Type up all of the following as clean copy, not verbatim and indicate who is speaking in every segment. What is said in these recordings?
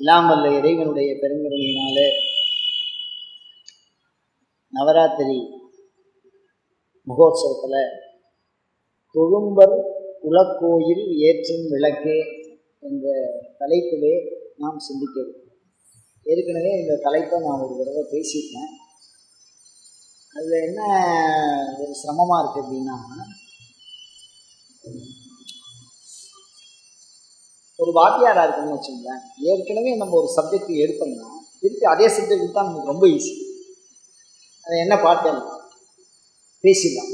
Speaker 1: எல்லாம் வல்ல இறைவனுடைய பெருங்கருணையினாலே நவராத்திரி மகோத்சவத்தில் தொழும்பர் குலக்கோயில் ஏற்றும் விளக்கே என்ற தலைப்பிலே நாம் சிந்திக்கிறோம். ஏற்கனவே இந்த தலைப்பை நான் ஒரு தடவை பேசியிருக்கேன். அதில் என்ன ஒரு சிரமமாக இருக்குது அப்படின்னா, ஒரு வாத்தியாராக இருக்குன்னு வச்சுங்களேன், ஏற்கனவே நம்ம ஒரு சப்ஜெக்ட் எடுத்தோம்னா திருப்பி அதே சப்ஜெக்ட் எடுத்தால் நமக்கு ரொம்ப ஈஸி. அது என்ன பார்த்தேன் பேசிடலாம்.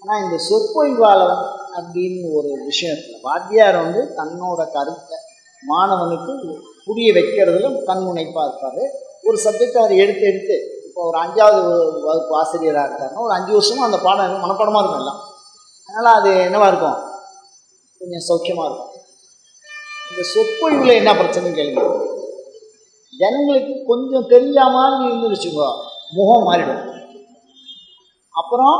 Speaker 1: ஆனால் இந்த சொற்பொழிவாளன் அப்படின்னு ஒரு விஷயத்தில் வாத்தியார் தன்னோட கருத்தை மாணவனுக்கு புரிய வைக்கிறதுல கண்முனைப்பாக இருப்பார். ஒரு சப்ஜெக்ட் அவர் எடுத்து இப்போ ஒரு 5வது வகுப்பு ஆசிரியராக இருக்காருன்னா ஒரு 5 வருஷமும் அந்த பாடம் மனப்பாடமாக இருக்கும் எல்லாம். அதனால் அது என்னவாக இருக்கும், கொஞ்சம் சௌக்கியமாக இருக்கும். இந்த சொற்பொழிவில் என்ன பிரச்சனைன்னு கேளுங்க. ஜனங்களுக்கு கொஞ்சம் தெரியாமல் இருந்துருச்சுங்க, முகம் மாறிடும். அப்புறம்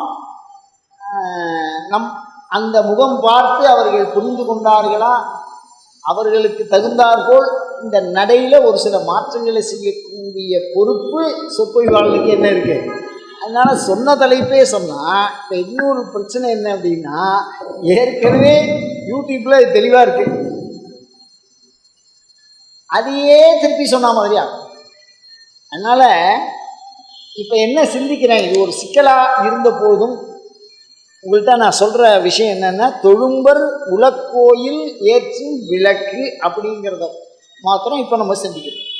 Speaker 1: அந்த முகம் பார்த்து அவர்கள் புரிந்து கொண்டார்களா, அவர்களுக்கு தகுந்தாற்போல் இந்த நடையில் ஒரு சில மாற்றங்களை செய்யக்கூடிய பொறுப்பு சொற்பொழிவாளர்களுக்கு என்ன இருக்கு. அதனால சொன்ன தலைப்பே சொன்னால் இப்போ இன்னொரு பிரச்சனை என்ன அப்படின்னா, ஏற்கனவே யூடியூப்ல இது தெளிவாக இருக்கு, அதையே திருப்பி சொன்ன மாதிரியா. அதனால இப்போ என்ன சிந்திக்கிறேன், இது ஒரு சிக்கலாக இருந்த போதும் உங்கள்கிட்ட நான் சொல்கிற விஷயம் என்னென்னா, தொழும்பர் உலக்கோயில் ஏற்றும் விளக்கு அப்படிங்கிறத மாத்திரம் இப்போ நம்ம சிந்திக்கிறோம்.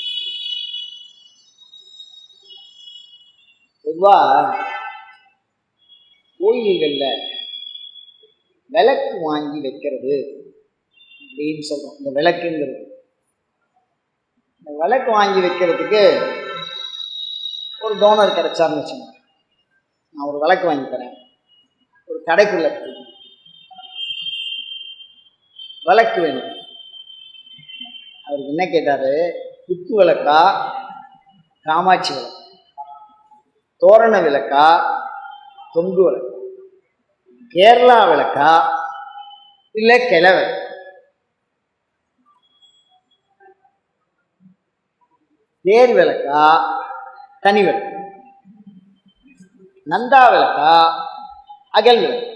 Speaker 1: பொதுவாக கோயில்களில் விளக்கு வாங்கி வைக்கிறது அப்படின்னு சொல்கிறோம். இந்த விளக்குங்கிறது, இந்த விளக்கு வாங்கி வைக்கிறதுக்கு ஒரு டோனர் கிடைச்சாருன்னு வச்சுக்கோங்க. நான் ஒரு விளக்கு வாங்கி தரேன், ஒரு கடைக்குள்ள விளக்கு வேணும். அவருக்கு என்ன கேட்டார், குத்து விளக்கா, காமாட்சி விளக்கு, தோரண விளக்கா, தொங்கு விளக்கா, கேரளா விளக்கா, இல்லை கிழவை, தேர் விளக்கா, தனி விளக்கு, நந்தா விளக்கா, அகல் விளக்கு.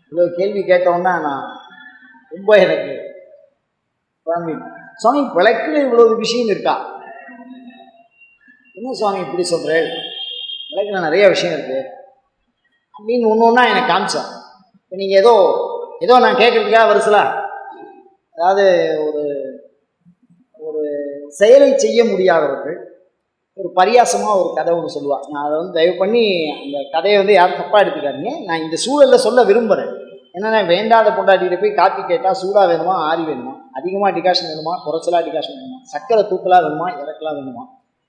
Speaker 1: இவ்வளோ கேள்வி கேட்டோன்னா நான் ரொம்ப எனக்கு சுவாமி விளக்குல இவ்வளவு விஷயம் இருக்கா, என்ன சுவாமி இப்படி சொல்கிறேன், விளக்குல நிறைய விஷயம் இருக்கு அப்படின்னு ஒன்று ஒன்றா எனக்கு காமிச்சோம். இப்போ நீங்கள் ஏதோ நான் கேட்குறதுக்காக வருசலா, அதாவது ஒரு செயலை செய்ய முடியாதவர்கள் ஒரு பரியாசமாக ஒரு கதை ஒன்று சொல்லுவாள். நான் அதை தயவு பண்ணி அந்த கதையை யாரும் தப்பாக எடுத்துக்காதீங்க. நான் இந்த சூழலில் சொல்ல விரும்புகிறேன். என்னென்னா, வேண்டாத பொண்டாட்டிகிட்ட போய் காப்பி கேட்டால் சூடாக வேணுமா, ஆறி வேணுமா, அதிகமாக டிகாஷன் வேணுமா, குறைச்சலாக டிகாஷன் வேணுமா, சக்கரை தூக்கலாக வேணுமா, இறக்கலாம் வேணுமா,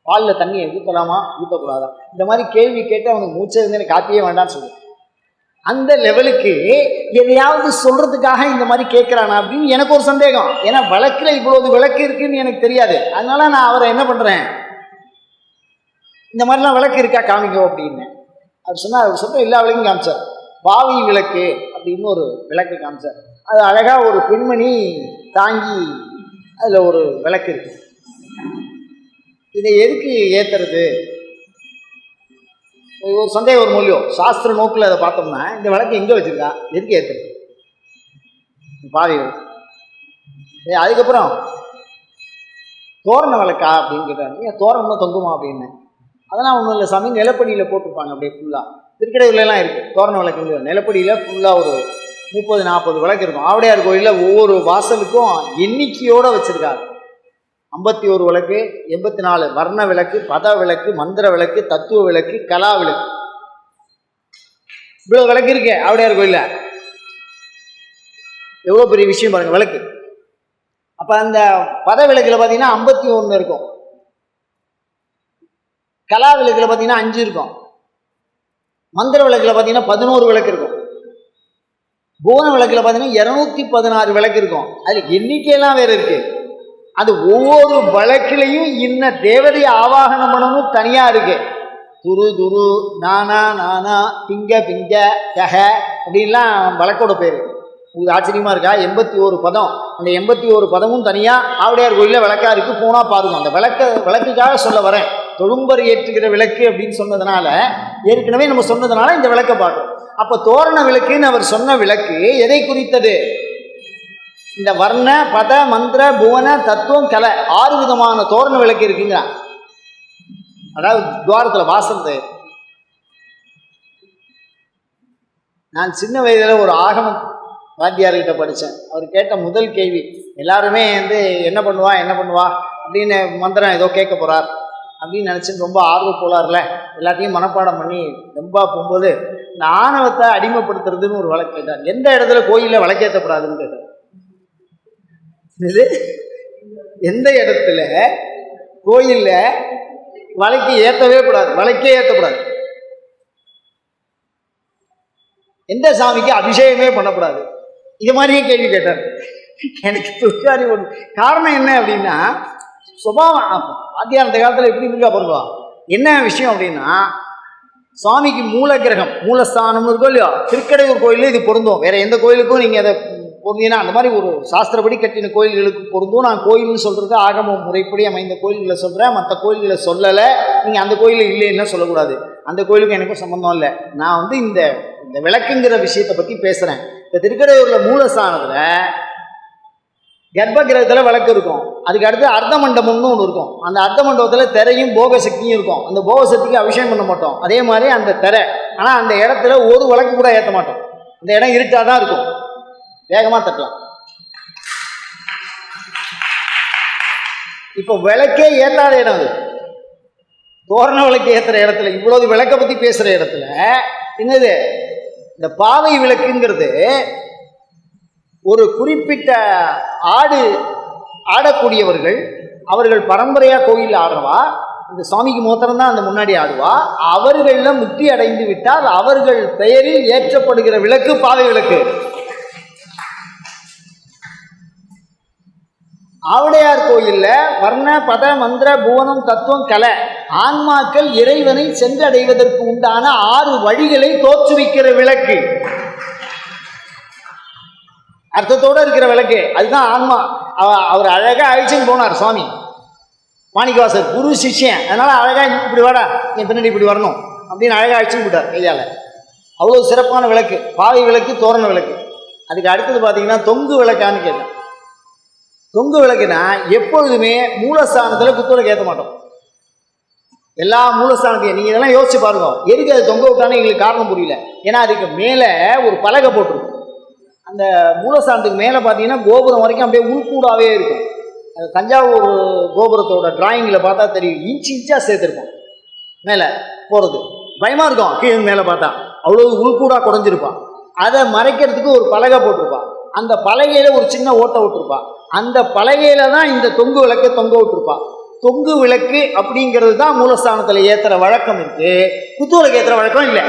Speaker 1: பாலில் தண்ணியை ஊற்றலாமா, ஊற்றக்கூடாதா, இந்த மாதிரி கேள்வி கேட்டு அவனுக்கு மூச்சை எனக்கு காப்பியே வேண்டான்னு சொல்லுவேன். அந்த லெவலுக்கு எதையாவது சொல்கிறதுக்காக இந்த மாதிரி கேட்குறானா அப்படின்னு எனக்கு ஒரு சந்தேகம். ஏன்னா விளக்கில் இவ்வளவு விளக்கு இருக்குன்னு எனக்கு தெரியாது. அதனால நான் அவரை என்ன பண்ணுறேன், இந்த மாதிரிலாம் விளக்கு இருக்கா காமிக்கோ அப்படின்னு அவர் சொன்னார். அவர் சொல்கிற எல்லா விளக்கும் காமிச்சார். பாவி விளக்கு அப்படின்னு ஒரு விளக்கு காமிச்சார். அது அழகாக ஒரு பெண்மணி தாங்கி அதில் ஒரு விளக்கு இருக்கு. இதை எதுக்கு ஏற்றுறது, ஒரு சந்தேகம் ஒரு மொழியோ சாஸ்திர நோக்கில் அதை பார்த்தோம்னா, இந்த விளக்கு எங்கே வச்சுருக்கா, எதுக்கு ஏற்றுறது, பாவி விளக்கு. அதுக்கப்புறம் தோரண விளக்கா அப்படின்னு கேட்டாங்க. தோரணம் தொங்குமா அப்படின்னு. அதெல்லாம் ஒன்றும் இல்லை சாமி, நிலப்படியில் போட்டிருப்பாங்க அப்படியே ஃபுல்லாக. திருக்கடையூர்லாம் இருக்குது தோரண விளக்கு, நிலப்படியில் ஃபுல்லாக ஒரு 30-40 விளக்கு இருக்கும். ஆவுடையார் கோயிலில் ஒவ்வொரு வாசலுக்கும் எண்ணிக்கையோடு வச்சுருக்காங்க. 51 விளக்கு, 84 வர்ண விளக்கு, பத விளக்கு, மந்திர விளக்கு, தத்துவ விளக்கு, கலா விளக்கு, இவ்வளோ விளக்கு இருக்கு ஆவுடையார் கோயிலில். எவ்வளோ பெரிய விஷயம் பாருங்கள் விளக்கு. அப்போ அந்த பத விளக்கில் பார்த்தீங்கன்னா 51 இருக்கும், கலா விளக்கில் பார்த்தீங்கன்னா 5 இருக்கும், மந்திர விளக்கில் பார்த்தீங்கன்னா 11 விளக்கு இருக்கும், புவன விளக்கில் பார்த்தீங்கன்னா 216 விளக்கு இருக்கும். அதில் எண்ணிக்கையெல்லாம் வேறு இருக்கு. அது ஒவ்வொரு வழக்கிலையும் இன்ன தேவதையை ஆவாகனம் பண்ணணும் தனியாக இருக்கு. துரு துரு, நானா நானா, பிங்க பிங்க, கஹ அப்படின்லாம் வழக்கோட பேர். உங்களுக்கு ஆச்சரியமா இருக்கா? 81 பதம். அந்த 81 பதமும் தனியாக ஆவுடையார் கோயிலில் விளக்கா இருக்குது, போனால் பாருங்க. அந்த விளக்குக்காக சொல்ல வரேன். தொழும்பர் ஏற்றுகிற விளக்கு அப்படின்னு சொன்னதுனால, ஏற்கனவே நம்ம சொன்னதுனால இந்த விளக்கை பார்க்கணும். அப்போ தோரண விளக்குன்னு அவர் சொன்ன விளக்கு எதை குறித்தது? இந்த வர்ண பத மந்திர புவன தத்துவம் கலை 6 விதமான தோரண விளக்கு இருக்குங்க. அதாவது துவாரத்தில் வாசல். நான் சின்ன வயதில் ஒரு ஆகம வாத்தியார்கிட்ட படித்தேன். அவர் கேட்ட முதல் கேள்வி, எல்லாருமே வந்து என்ன பண்ணுவா அப்படின்னு மந்திரம் ஏதோ கேட்க போகிறார் அப்படின்னு நினச்சின்னு ரொம்ப ஆர்வம் போலார்ல, எல்லாத்தையும் மனப்பாடம் பண்ணி ரொம்ப போகும்போது இந்த ஆணவத்தை அடிமைப்படுத்துறதுன்னு ஒரு வழக்கு கேட்டார். எந்த இடத்துல கோயிலில் விளக்கேற்றப்படாதுன்னு கேட்டார். இது எந்த இடத்துல கோயிலில் விளக்கு ஏற்றவே கூடாது, விளக்கே ஏற்றக்கூடாது, எந்த சாமிக்கு அபிஷேகமே பண்ணக்கூடாது, இது மாதிரியே கேள்வி கேட்டார். எனக்கு துர்காரி ஒன்று காரணம் என்ன அப்படின்னா, சுபாவம் ஆத்தியார் அந்த காலத்தில் எப்படி இருக்கா பாருங்க. என்ன விஷயம் அப்படின்னா, சுவாமிக்கு மூல கிரகம் மூலஸ்தானம்னு இருக்கோ இல்லையோ, திருக்கடையூர் கோயிலில் இது பொருந்தும். வேற எந்த கோயிலுக்கும் நீங்கள் அதை பொருந்தீங்கன்னா, அந்த மாதிரி ஒரு சாஸ்திரப்படி கட்டின கோயில்களுக்கு பொருந்தும். நான் கோயில்னு சொல்கிறது ஆகம முறைப்படி அமைந்த கோயில்களை சொல்கிறேன், மற்ற கோயில்களை சொல்லலை. நீங்கள் அந்த கோயிலில் இல்லைன்னு சொல்லக்கூடாது. அந்த கோயிலுக்கு எனக்கும் சம்பந்தம் இல்லை. நான் வந்து இந்த விளக்குங்கிற விஷயத்தை பற்றி பேசுகிறேன். இந்த திருக்கடையூரில் மூலஸ்தானத்தில் கர்ப்ப கிரகத்தில் விளக்கு இருக்கும். அதுக்கு அடுத்து அர்த்த மண்டபம்னு ஒன்று இருக்கும். அந்த அர்த்த மண்டபத்தில் திரையும் போக சக்தியும் இருக்கும். அந்த போக சக்திக்கு அபிஷேகம் பண்ண மாட்டோம். அதே மாதிரி அந்த திரை, ஆனால் அந்த இடத்துல ஒரு விளக்கு கூட ஏற்ற மாட்டோம். அந்த இடம் இருட்டாக தான் இருக்கும், வேகமாக தட்டலாம். இப்போ விளக்கே ஏற்றாத இடம் அது. தோரண விளக்கு ஏற்றுற இடத்துல, இவ்வளவு விளக்கை பற்றி பேசுகிற இடத்துல என்னது இந்த பாவை விளக்குங்கிறது, ஒரு குறிப்பிட்ட ஆடக்கூடியவர்கள், அவர்கள் பரம்பரையாக கோயில் ஆடுறவா, இந்த சுவாமிக்கு மோத்திரம்தான் அந்த முன்னாடி ஆடுவா, அவர்களில் முக்தி அடைந்து விட்டால் அவர்கள் பெயரில் ஏற்றப்படுகிற விளக்கு பாவை விளக்கு. ஆவுடையார் கோயிலில் வர்ண பத மந்திர புவனம் தத்துவம் கலை ஆன்மாக்கள் இறைவனை சென்றடைவதற்கு உண்டான 6 வழிகளை தோற்றுவிக்கிற விளக்கு, அர்த்தத்தோடு இருக்கிற விளக்கு. அதுதான் ஆன்மா. அவர் அழகாக அழிச்சுன்னு போனார் சுவாமி மாணிக்கவாசர், குரு சிஷ்யன். அதனால அழகாக இப்படி வாடா, என் பின்னாடி இப்படி வரணும் அப்படின்னு அழகாக அழிச்சுன்னு போட்டார் கையால். அவ்வளோ சிறப்பான விளக்கு பாவை விளக்கு, தோரண விளக்கு. அதுக்கு அடுத்தது பார்த்தீங்கன்னா தொங்கு விளக்கான்னு கேட்டேன். தொங்கு விளக்குனா எப்பொழுதுமே மூலஸ்தானத்தில் குத்துவிளக்கு ஏற்ற மாட்டோம். எல்லா மூலஸ்தானத்தையும் நீங்கள் இதெல்லாம் யோசிச்சு பாருங்க. எதுக்கு அது தொங்க விட்டானே எங்களுக்கு காரணம் புரியல. ஏன்னா அதுக்கு மேலே ஒரு பலகை போட்டிருக்கும். அந்த மூலஸ்தானத்துக்கு மேலே பார்த்தீங்கன்னா கோபுரம் வரைக்கும் அப்படியே உள்கூடாவே இருக்கும். அது தஞ்சாவூர் கோபுரத்தோட டிராயிங்கில் பார்த்தா தெரியும், இன்ச்சாக சேர்த்துருக்கும். மேலே போகிறது பயமாக இருக்கும். கீழே மேலே பார்த்தா அவ்வளோ உள்கூடாக குறைஞ்சிருப்பான். அதை மறைக்கிறதுக்கு ஒரு பலகை போட்டிருப்பான். அந்த பலகையில் ஒரு சின்ன ஓட்டை விட்டுருப்பான். அந்த பலகையில தான் இந்த தொங்கு விளக்கை தொங்க விட்டுருப்பான். தொங்கு விளக்கு அப்படிங்கிறது தான் மூலஸ்தானத்தில் ஏற்றுற வழக்கம் இருக்கு. குத்து விளக்கு ஏற்றுற வழக்கம் இல்லை.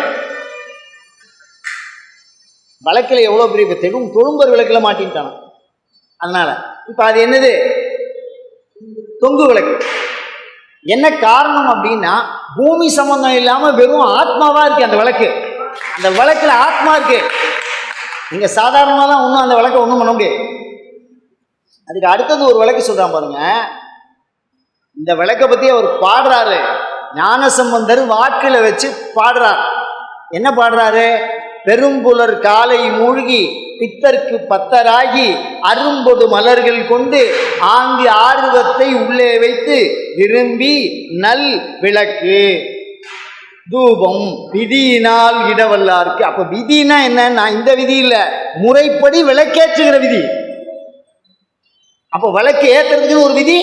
Speaker 1: வழக்கில் எவ்வளோ பெரிய தொழும்பர் விளக்கில் மாட்டின்ட்டான. அதனால இப்போ அது என்னது, தொங்கு விளக்கு. என்ன காரணம் அப்படின்னா, பூமி சம்பந்தம் இல்லாமல் வெறும் ஆத்மாவா இருக்கு அந்த விளக்கு. அந்த விளக்குல ஆத்மா இருக்கு. நீங்க சாதாரணமாக தான் ஒன்றும் அந்த விளக்கை ஒன்றும் பண்ண முடியாது. அதுக்கு அடுத்தது ஒரு விளக்கு சொல்றான் பாருங்க. இந்த விளக்கை பற்றி அவர் பாடுறாரு. ஞானசம்பந்தர் வாக்கில் வச்சு பாடுறார். என்ன பாடுறாரு? பெரும்புலர் காலை மூழ்கி பித்தர்க்கு பத்தராகி அரும்பொடு மலர்கள் கொண்டு ஆங்கு ஆர்வத்தை உள்ளே வைத்து விரும்பி நல் விளக்கு தூபம் விதியினால் இடவல்லாருக்கு. அப்ப விதினா என்ன? இந்த விதி இல்லை, முறைப்படி விளக்கேற்றுகிற விதி. அப்போ விளக்கு ஏற்றுறதுக்குன்னு ஒரு விதி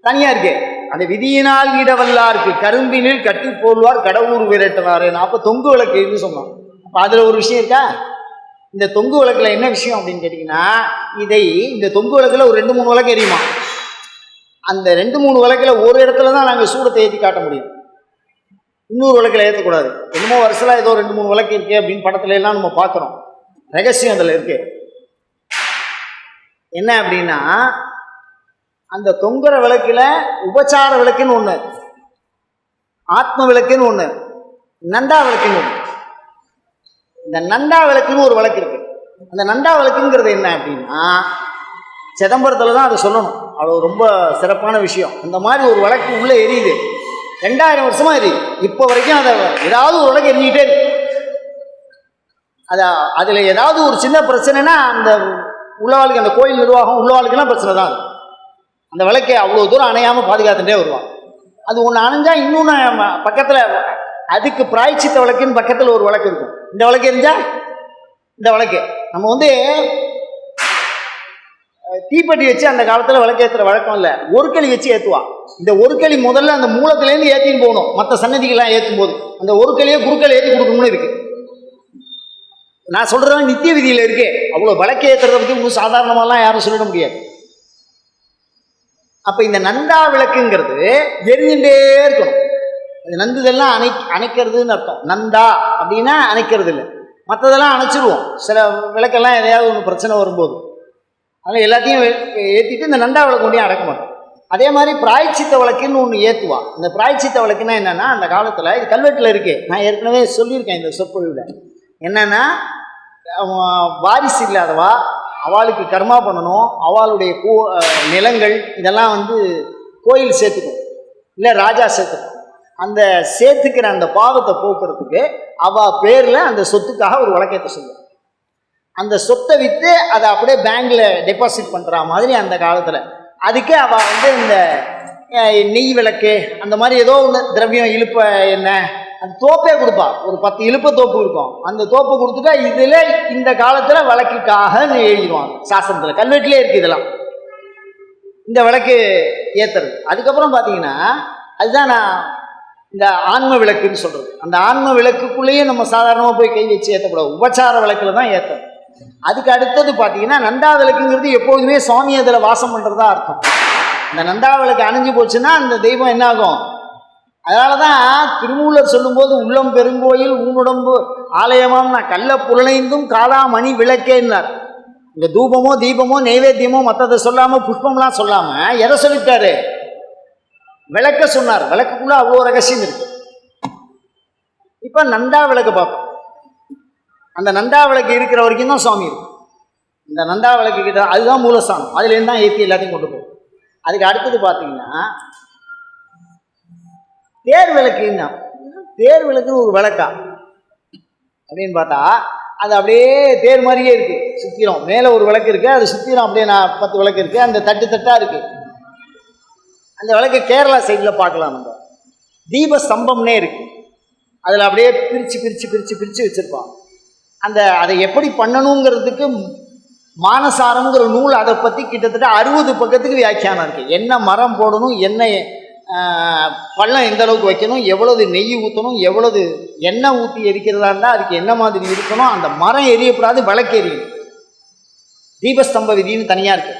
Speaker 1: தனியா இருக்கு. அந்த விதியினால் இடவல்லாருக்கு கரும்பினில் கட்டி போடுவார் கடவுர் விரட்டுவார். அப்போ தொங்கு விளக்கு சொன்னோம். அப்போ அதில் ஒரு விஷயம் இருக்கா? இந்த தொங்கு விளக்குல என்ன விஷயம் அப்படின்னு கேட்டிங்கன்னா, இந்த தொங்கு விளக்குல ஒரு 2-3 விளக்கு எரியுமா. அந்த 2-3 விளக்குல ஒரு இடத்துல தான் நாங்கள் சூடத்தை ஏற்றி காட்ட முடியும். இன்னொரு விளக்கில் ஏற்றக்கூடாது. என்னமோ வருஷத்தில் ஏதோ 2-3 விளக்கு இருக்கு அப்படின்னு படத்துல எல்லாம் நம்ம பார்க்குறோம். ரகசியம் அதில் இருக்கு. என்ன அப்படின்னா, அந்த தொங்குற விளக்குல உபச்சார விளக்குன்னு ஒன்று, ஆத்ம விளக்குன்னு ஒன்று, நண்டா விளக்குன்னு ஒன்று. இந்த நண்டா விளக்குன்னு ஒரு விளக்கு இருக்கு. அந்த நண்டா விளக்குங்கிறது என்ன அப்படின்னா, சிதம்பரத்தில் தான் அதை சொல்லணும். அவ்வளோ ரொம்ப சிறப்பான விஷயம். அந்த மாதிரி ஒரு விளக்கு உள்ளே எரியுது, 2000 வருஷமாக எரியுது. இப்போ வரைக்கும் அதை ஏதாவது ஒரு விளக்கு எரிஞ்சிக்கிட்டே இருக்கு. அதில் ஏதாவது ஒரு சின்ன பிரச்சனைனா அந்த உள்ளவாளுக்கு, அந்த கோயில் நிர்வாகம் உள்ளவாளுக்கெல்லாம் பிரச்சனை தான். அந்த விளக்கை அவ்வளோ தூரம் அணையாமல் பாதுகாத்துட்டே வருவாங்க. அது ஒன்று அணைஞ்சா இன்னொன்று பக்கத்தில், அதுக்கு பிராய்ச்சித்த விளக்குன்னு பக்கத்தில் ஒரு விளக்கு இருக்கும். இந்த விளக்கு எரிஞ்சா இந்த விளக்கு, நம்ம வந்து தீப்பெட்டி வச்சு அந்த காலத்தில் விளக்கு ஏற்றுற வழக்கம் இல்லை, ஒரு களி வச்சு ஏற்றுவான். இந்த ஒரு களி முதல்ல அந்த மூலத்திலேருந்து ஏற்றின்னு போகணும். மற்ற சன்னதிகள்லாம் ஏற்றும் போது அந்த ஒரு களியை குறுக்கள் ஏற்றி கொடுக்கணும்னு இருக்கு. நான் சொல்றதுலாம் நித்திய விதியில் இருக்கு. அவ்வளோ விளக்கு ஏற்றுறத பற்றி இன்னும் சாதாரணமாலாம் யாரும் சொல்லிட முடியாது. அப்போ இந்த நந்தா விளக்குங்கிறது எரிஞ்சுட்டே இருக்கணும். இந்த நந்துதெல்லாம் அணைக்கிறதுன்னு அர்த்தம். நந்தா அப்படின்னா அணைக்கிறது இல்லை, மற்றதெல்லாம் அணைச்சிடுவோம். சில விளக்கெல்லாம் எதையாவது ஒன்று பிரச்சனை வரும்போது அதனால் எல்லாத்தையும் ஏற்றிட்டு இந்த நந்தா விளக்கு ஒன்றையும் அடக்க மாட்டோம். அதே மாதிரி பிராய்ச்சித்த விளக்குன்னு ஒன்று ஏற்றுவான். இந்த பிராய்ச்சித்த விளக்குன்னா என்னென்னா, அந்த காலத்தில் இது கல்வெட்டில் இருக்குது, நான் ஏற்கனவே சொல்லியிருக்கேன் இந்த சொற்பொழிவில். என்னென்னா, வாரிசு இல்லாதவா அவளுக்கு கர்மா பண்ணணும், அவளுடைய நிலங்கள் இதெல்லாம் வந்து கோயில் சேர்த்துக்கும், இல்லை ராஜா சேர்த்துக்கும். அந்த சேர்த்துக்கிற அந்த பாவத்தை போக்குறதுக்கு அவள் பேரில் அந்த சொத்துக்காக ஒரு வழக்கத்தை சொல்லுவாள். அந்த சொத்தை விற்று அதை அப்படியே பேங்க்கில் டெபாசிட் பண்ணுற மாதிரி அந்த காலத்தில். அதுக்கு அவள் வந்து இந்த நெய் விளக்கு அந்த மாதிரி ஏதோ ஒன்று திரவியம், இழுப்ப என்ன, அந்த தோப்பே கொடுப்பா. ஒரு 10 இழுப்ப தோப்பு இருக்கும். அந்த தோப்பை கொடுத்துட்டா இதில் இந்த காலத்தில் விளக்குக்காக எழுதிடுவாங்க. சாஸ்திரத்தில் கல்வெட்டிலே இருக்குது இதெல்லாம், இந்த விளக்கு ஏற்றுறது. அதுக்கப்புறம் பார்த்தீங்கன்னா, அதுதான் நான் இந்த ஆன்ம விளக்குன்னு சொல்கிறது. அந்த ஆன்ம விளக்குக்குள்ளேயே நம்ம சாதாரணமாக போய் கை வச்சு ஏற்றக்கூடாது, உபச்சார விளக்கில் தான் ஏற்றணும். அதுக்கு அடுத்தது பார்த்தீங்கன்னா, நந்தா விளக்குங்கிறது எப்போதுமே சுவாமி அதில் வாசம் பண்ணுறதா அர்த்தம். இந்த நந்தா விளக்கு அணைஞ்சு போச்சுன்னா அந்த தெய்வம் என்ன ஆகும்? அதனால தான் திருமூலர் சொல்லும்போது, உள்ளம் பெருங்கோயில் ஊனுடம்பு ஆலயமாம் நான் கள்ள புலனைந்தும் காலாமணி விளக்கேன்னார். இந்த தூபமோ தீபமோ நைவேத்தியமோ மற்றதை சொல்லாமல், புஷ்பம்லாம் சொல்லாமல் எதை சொல்லிட்டாரு? விளக்க சொன்னார். விளக்குக்குள்ள அவ்வளோ ரகசியம் இருக்கு. இப்போ நந்தா விளக்கு பார்ப்போம். அந்த நந்தா விளக்கு இருக்கிற வரைக்கும் தான் சுவாமி இருக்கும். இந்த நந்தா விளக்கு கிட்ட அதுதான் மூலஸ்தானம், அதுலேருந்து தான் ஏற்றி எல்லாத்தையும் கொண்டு போகும். அதுக்கு அடுத்தது பார்த்தீங்கன்னா தேர் விளக்குன்னா, தேர் விளக்குன்னு ஒரு விளக்கா அப்படின்னு பார்த்தா அது அப்படியே தேர் மாதிரியே இருக்கு, சுத்திரம். மேலே ஒரு விளக்கு இருக்கு, அது சுத்திரம் அப்படியே 10 விளக்கு இருக்கு, அந்த தட்டா இருக்கு. அந்த விளக்கு கேரளா சைடில் பார்க்கலாம். நம்ம தீப ஸ்தம்பம்னே இருக்கு, அதில் அப்படியே பிரித்து வச்சிருப்பான். அதை எப்படி பண்ணணுங்கிறதுக்கு மானசாரம்ங்கிற நூல் அதை பற்றி கிட்டத்தட்ட 60 பக்கத்துக்கு வியாக்கியானம் இருக்குது. என்ன மரம் போடணும், என்ன பள்ளம் எந்த அளவுக்கு வைக்கணும், எவ்வளவு நெய் ஊற்றணும், எவ்வளவு எண்ணெய் ஊற்றி எரிக்கிறதா இருந்தால் அதுக்கு என்ன மாதிரி இருக்கணும், அந்த மரம் எரியக்கூடாது, விளக்கு எரியும். தீபஸ்தம்ப விதின்னு தனியாக இருக்கு.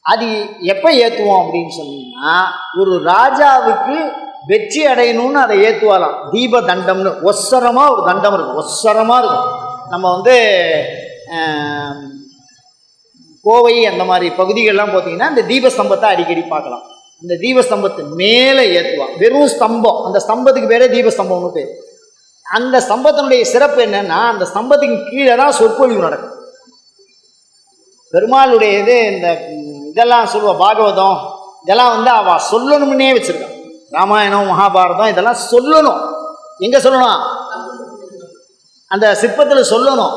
Speaker 1: அது எப்போ ஏற்றுவோம் அப்படின்னு சொன்னீங்கன்னா, ஒரு ராஜாவுக்கு வெற்றி அடையணும்னு அதை ஏற்றுவாலாம். தீப தண்டம்னு ஒசரமாக ஒரு தண்டம் இருக்கும், ஒசரமாக இருக்கும். நம்ம வந்து கோவை அந்த மாதிரி பகுதிகள்லாம் பார்த்தீங்கன்னா இந்த தீபஸ்தம்பத்தை அடிக்கடி பார்க்கலாம். இந்த தீபஸ்தம்பத்து மேலே ஏற்றுவான், வெறும் ஸ்தம்பம். அந்த ஸ்தம்பத்துக்கு பேரே தீபஸ்தம்பம்னு பேர். அந்த ஸ்தம்பத்தினுடைய சிறப்பு என்னன்னா, அந்த ஸ்தம்பத்துக்கு கீழே தான் சொற்பொழிவு நடக்கும். பெருமாளுடைய இது இந்த இதெல்லாம் சொல்லுவா, பாகவதம் இதெல்லாம் வந்து அவ சொல்லணும்னே வச்சிருக்கான். ராமாயணம் மகாபாரதம் இதெல்லாம் சொல்லணும். எங்கே சொல்லணும்? அந்த சிற்பத்தில் சொல்லணும்.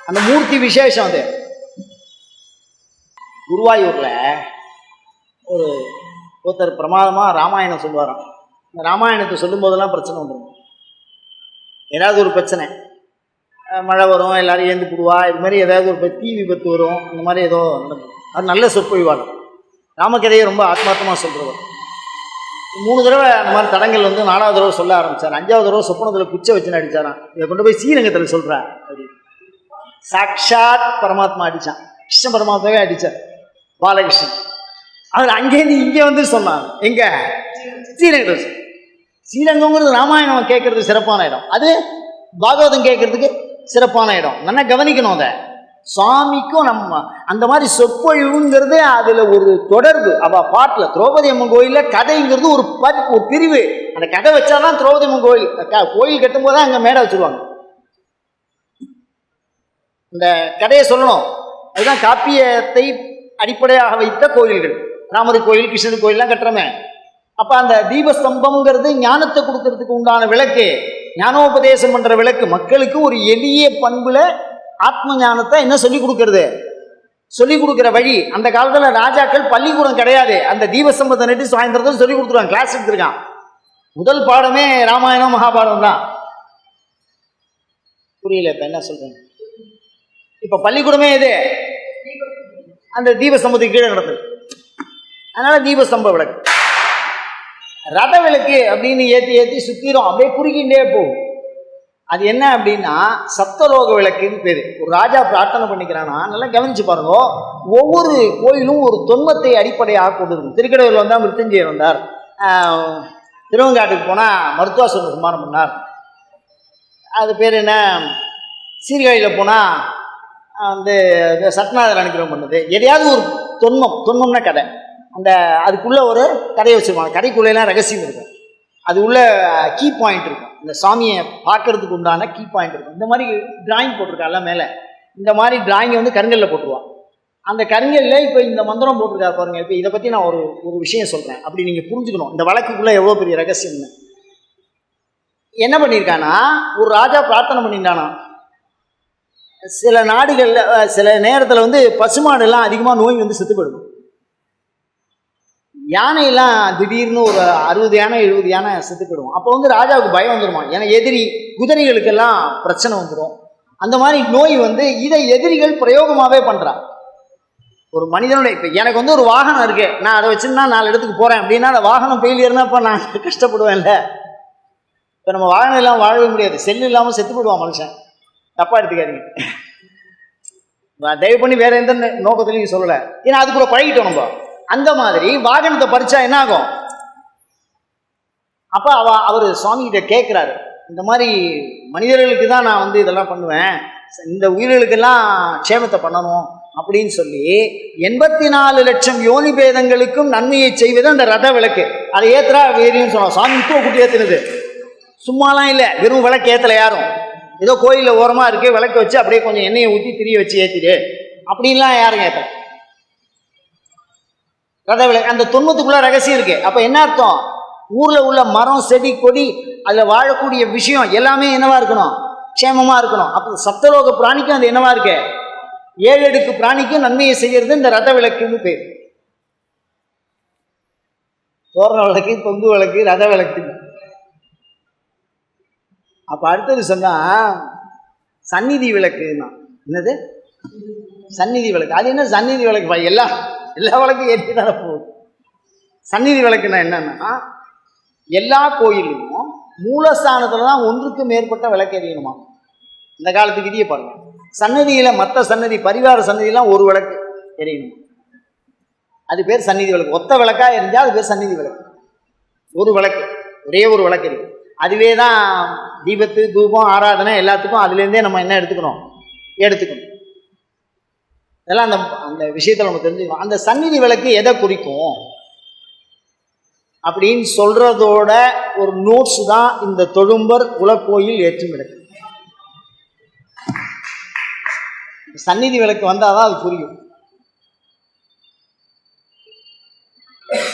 Speaker 1: அந்த மூர்த்தி விசேஷம். அது குருவாயூரில் ஒருத்தர் பிரமாதமாக ராமாயணம் சொல்லுவாராம். இந்த ராமாயணத்தை சொல்லும்போதெல்லாம் பிரச்சனை வந்துடும். ஏதாவது ஒரு பிரச்சனை, மழை வரும், எல்லோரும் ஏந்து போடுவா, இது மாதிரி ஏதாவது ஒரு தீ விபத்து வரும், அந்த மாதிரி ஏதோ அது நல்ல சொற்பொழிவாளர். ராமகதையை ரொம்ப ஆத்மார்த்தமாக சொல்கிறவர். 3 தடவை அந்த மாதிரி தடங்கள் வந்து 4வது தடவை சொல்ல ஆரம்பித்தார். 5வது தடவை சொப்பனத்தில் குச்சை வச்சுன்னு அடித்தாரான். இதை கொண்டு போய் ஸ்ரீரங்கத்தில் சொல்கிறார். அப்படி சாக்ஷாத் பரமாத்மா அடித்தான், கிருஷ்ண பரமாத்மாவே அடித்தார், பாலகிருஷ்ணன். அவர் அங்கேருந்து இங்கே வந்து சொன்னார். எங்கே? ஸ்ரீரங்கத்தில். ஸ்ரீரங்கங்கிறது ராமாயணம் கேட்கறது சிறப்பான இடம், அது பாகவதம் கேட்கறதுக்கு சிறப்பான இடம். நல்லா கவனிக்கணும். அதை சுவாமிக்கும் நம்ம அந்த மாதிரி சொற்பொழிவுங்கிறது அதில் ஒரு தொடர்பு. அவள் பாட்டில் திரௌபதி அம்மன் கோயிலில் கதைங்கிறது ஒரு பிரிவு. அந்த கதை வச்சாதான் திரௌபதி அம்மன் கோயில் கட்டும்போது தான் அங்கே மேடை வச்சுருவாங்க. இந்த கதையை சொல்லணும். அதுதான் காப்பியத்தை அடிப்படையாக வைத்த கோயில்கள். ராமர் கோயில், கிருஷ்ணர் கோயிலெலாம் கட்டுறமே. அப்போ அந்த தீபஸ்தம்பம்ங்கிறது ஞானத்தை கொடுக்கறதுக்கு உண்டான விளக்கு, ஞானோபதேசம் பண்ணுற விளக்கு. மக்களுக்கு ஒரு எளிய பண்புல ஆத்ம ஞானத்தை என்ன சொல்லிக் கொடுக்கறது, சொல்லிக் கொடுக்குற வழி. அந்த காலத்தில் ராஜாக்கள் பள்ளிக்கூடம் கிடையாது. அந்த தீபஸ்தம்பத்தை நட்டு சாயந்தரத்தில் சொல்லிக் கொடுத்துருவாங்க, கிளாஸ் எடுத்துருக்கான். முதல் பாடமே ராமாயணம் மகாபாரதம் தான். புரியல இப்போ என்ன சொல்றேன்? இப்போ பள்ளிக்கூடமே இது அந்த தீபஸ்தம்பத்துக்கு கீழே நடக்குது. அதனால தீபஸ்தம்ப விளக்கு. ரத விளக்கு அப்படின்னு ஏற்றி ஏற்றி சுத்திரும், அப்படியே குறுக்கின்றே போகும். அது என்ன அப்படின்னா சப்தலோக விளக்குன்னு பேர். ஒரு ராஜா பிரார்த்தனை பண்ணிக்கிறான்னா, நல்லா கவனிச்சு பாருங்க, ஒவ்வொரு கோயிலும் ஒரு தொன்மத்தை அடிப்படையாக கொண்டு இருக்கும். திருக்கடையூர் வந்தால் மிருத்யுஞ்சயர் வந்தார், திருவங்காட்டுக்கு போனால் மருத்துவாசன சம்மானம் பண்ணார், அது பேர் என்ன, சீர்காழியில் போனால் வந்து சத்நாதர் அனுகிரகம் பண்ணது. எதையாவது ஒரு தொன்மம்னா கதை, அந்த அதுக்குள்ளே ஒரு கதையை வச்சுருப்பாங்க. கதைக்குள்ளேலாம் ரகசியம் இருக்கும், அது உள்ள கீ பாயிண்ட் இருக்கும். இந்த சாமியை பார்க்கறதுக்கு உண்டான கீ பாயிண்ட் இருக்கும். இந்த மாதிரி டிராயிங் போட்டிருக்கால மேலே, இந்த மாதிரி டிராயிங்கை வந்து கருங்கல்ல போட்டுருவான். அந்த கருங்கல்ல இப்போ இந்த மந்திரம் போட்டிருக்காரு பாருங்க. இப்போ இதை பற்றி நான் ஒரு விஷயம் சொல்கிறேன், அப்படி நீங்கள் புரிஞ்சுக்கணும் இந்த வழக்குக்குள்ளே எவ்வளோ பெரிய ரகசியம்னு. என்ன பண்ணியிருக்கானா, ஒரு ராஜா பிரார்த்தனை பண்ணிட்டானா, சில நாடுகளில் சில நேரத்தில் வந்து பசுமாடெல்லாம் அதிகமாக நோய் வந்து செத்து போயிடும். யானையெல்லாம் திடீர்னு ஒரு 60 யானை 70 யானை செத்து போயிடும். அப்போ வந்து ராஜாவுக்கு பயம் வந்துடுமா, ஏன்னா எதிரி குதிரைகளுக்கெல்லாம் பிரச்சனை வந்துடும். அந்த மாதிரி நோய் வந்து இதை எதிரிகள் பிரயோகமாகவே பண்ணுறா. ஒரு மனிதனுடைய இப்போ எனக்கு வந்து ஒரு வாகனம் இருக்கு, நான் அதை வச்சுன்னா 4 இடத்துக்கு போகிறேன் அப்படின்னா, அந்த வாகனம் ஃபெயிலியர்னா இப்போ நான் கஷ்டப்படுவேன்ல. இப்போ நம்ம வாகனம் இல்லாமல் வாழவே முடியாது, செல்லு இல்லாமல் செத்து போடுவான் மனுஷன். தப்பாக எடுத்துக்காதீங்க, தயவு பண்ணி வேற எந்த நோக்கத்துலையும் சொல்லலை, ஏன்னா அதுக்குள்ள பழகிட்டோம் நம்ம. அந்த மாதிரி வாகனத்தை பறிச்சா என்ன ஆகும்? அப்போ அவர் சுவாமி கிட்ட கேட்குறாரு, இந்த மாதிரி மனிதர்களுக்கு தான் நான் வந்து இதெல்லாம் பண்ணுவேன், இந்த உயிர்களுக்கெல்லாம் க்ஷேமத்தை பண்ணணும் அப்படின்னு சொல்லி 84 லட்சம் யோனி பேதங்களுக்கும் நன்மையை செய்வது அந்த ரத விளக்கு. அதை ஏத்துறா வேறியும் சொன்னோம். சாமி இப்போ குட்டி ஏற்றுனது சும்மாலாம் இல்லை, வெறும் விளக்கு ஏற்றலை யாரும். ஏதோ கோயிலில் ஓரமாக இருக்குது, விளக்கு வச்சு அப்படியே கொஞ்சம் எண்ணெயை ஊற்றி திரிய வச்சு ஏற்றிடு அப்படின்லாம் யாரும் ஏற்ற. ரத விளக்கு அந்த தொன்மத்துக்குள்ள ரகசியம் இருக்கு. அப்போ என்ன அர்த்தம்? ஊரில் உள்ள மரம் செடி கொடி அதில் வாழக்கூடிய விஷயம் எல்லாமே என்னவா இருக்கணும்? க்ஷேமமாக இருக்கணும். அப்போ சப்தலோக பிராணிக்கும் அது என்னவா இருக்கு? 7 அடுக்கு பிராணிக்கும் நன்மையை செய்யறது இந்த ரத விளக்குன்னு பேர். தோரண விளக்கு, பொங்கு விளக்கு, ரத விளக்கு. அப்போ அடுத்தது சொன்னா சந்நிதி விளக்குன்னா என்னது? சந்நிதி விளக்கு. அது என்ன சந்நிதி விளக்கு? எல்லா விளக்கும் ஏற்றி தர போகுது. சந்நிதி விளக்குன்னா என்னன்னா, எல்லா கோயிலும் மூலஸ்தானத்துல தான் ஒன்றுக்கு மேற்பட்ட விளக்கு எரியணுமா. இந்த காலத்து விதியை பாருங்க. சன்னதியில மற்ற சன்னதி பரிவார சன்னதியெல்லாம் ஒரு விளக்கு எரியணும், அது பேர் சந்நிதி விளக்கு. ஒத்த விளக்கா எரிஞ்சா அது பேர் சந்நிதி விளக்கு. ஒரு விளக்கு, ஒரே ஒரு விளக்கு இருக்கு. அதுவே தான் தீபத்து தூபம் ஆராதனை எல்லாத்துக்கும் அதுலேருந்தே நம்ம என்ன எடுத்துக்கணும்? இதெல்லாம் அந்த அந்த விஷயத்தில் நம்ம தெரிஞ்சுக்கணும். அந்த சந்நிதி விளக்கு எதை குறிக்கும் அப்படின்னு சொல்றதோட ஒரு நோட்ஸ் தான் இந்த தொழும்பர் குலக்கோயில் ஏற்றும் விளக்கு. சந்நிதி விளக்கு வந்தாதான் அது புரியும்.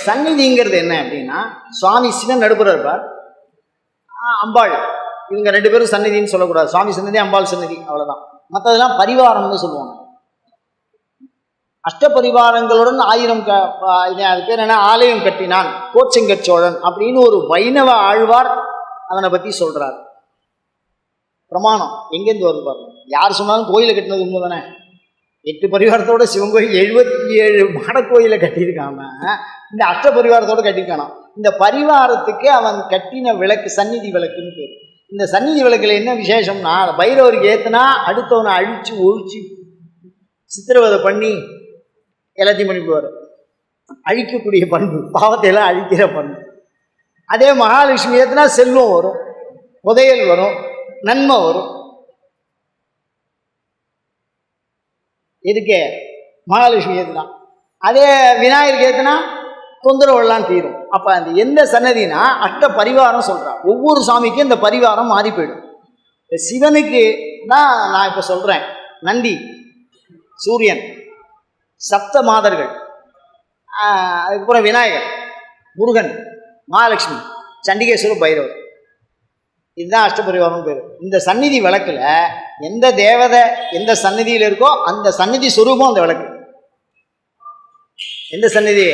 Speaker 1: சந்நிதிங்கிறது என்ன அப்படின்னா, சுவாமி சிவன் நடுப்புற இருப்பார், அம்பாள், இவங்க 2 பேரும் சந்நிதின்னு சொல்லக்கூடாது. சுவாமி சந்நிதி, அம்பாள் சந்நிதி, அவ்வளவுதான். மற்றதெல்லாம் பரிவாரம்னு சொல்லுவாங்க. அஷ்டபரிவாரங்களுடன் 1000 அது பேர் என்ன, ஆலயம் கட்டினான் கோச்செங்கச் சோழன் அப்படின்னு ஒரு வைணவ ஆழ்வார் அதனை பத்தி சொல்றார். பிரமாணம் எங்கேருந்து வருது பாருங்க. யார் சொன்னாலும் கோயிலை கட்டினது உண்மை தானே. 8 பரிவாரத்தோட சிவன் கோயில் 77 மாட கோயிலை கட்டியிருக்காம இந்த அஷ்டபரிவாரத்தோடு கட்டியிருக்கானா. இந்த பரிவாரத்துக்கு அவன் கட்டின விளக்கு சந்நிதி விளக்குன்னு பேர். இந்த சந்நிதி விளக்குல என்ன விசேஷம்னா, பைரவருக்கு ஏத்துனா அடுத்தவனை அழிச்சு ஒழிச்சு சித்திரவதை பண்ணி எல்லாத்தையும் பண்ணிவிடுவார். அழிக்கக்கூடிய பண்பு, பாவத்தை எல்லாம் அழிக்கிற பண்பு. அதே மகாலட்சுமி ஏத்துனா செல்வம் வரும், புதையல் வரும், நன்மை வரும். எதுக்கு? மகாலட்சுமி ஏத்துனா. அதே விநாயகருக்கு ஏத்துனா தொந்தரவுலாம் தீரும். அப்ப அந்த எந்த சன்னதினா அஷ்ட பரிவாரம் சொல்றான். ஒவ்வொரு சாமிக்கும் இந்த பரிவாரம் மாறி போயிடும். சிவனுக்கு தான் நான் இப்ப சொல்றேன், நந்தி, சூரியன், சப்த மாதர்கள், அதுக்கப்புறம் விநாயகர், முருகன், மகாலட்சுமி, சண்டிகேஸ்வரர், பைரவர். இதுதான் அஷ்டபரிவாரம் பேர். இந்த சந்நிதி விளக்குல எந்த தேவதை எந்த சந்நிதியில் இருக்கோ அந்த சந்நிதி சொரூபம் அந்த விளக்கு. எந்த சந்நிதி?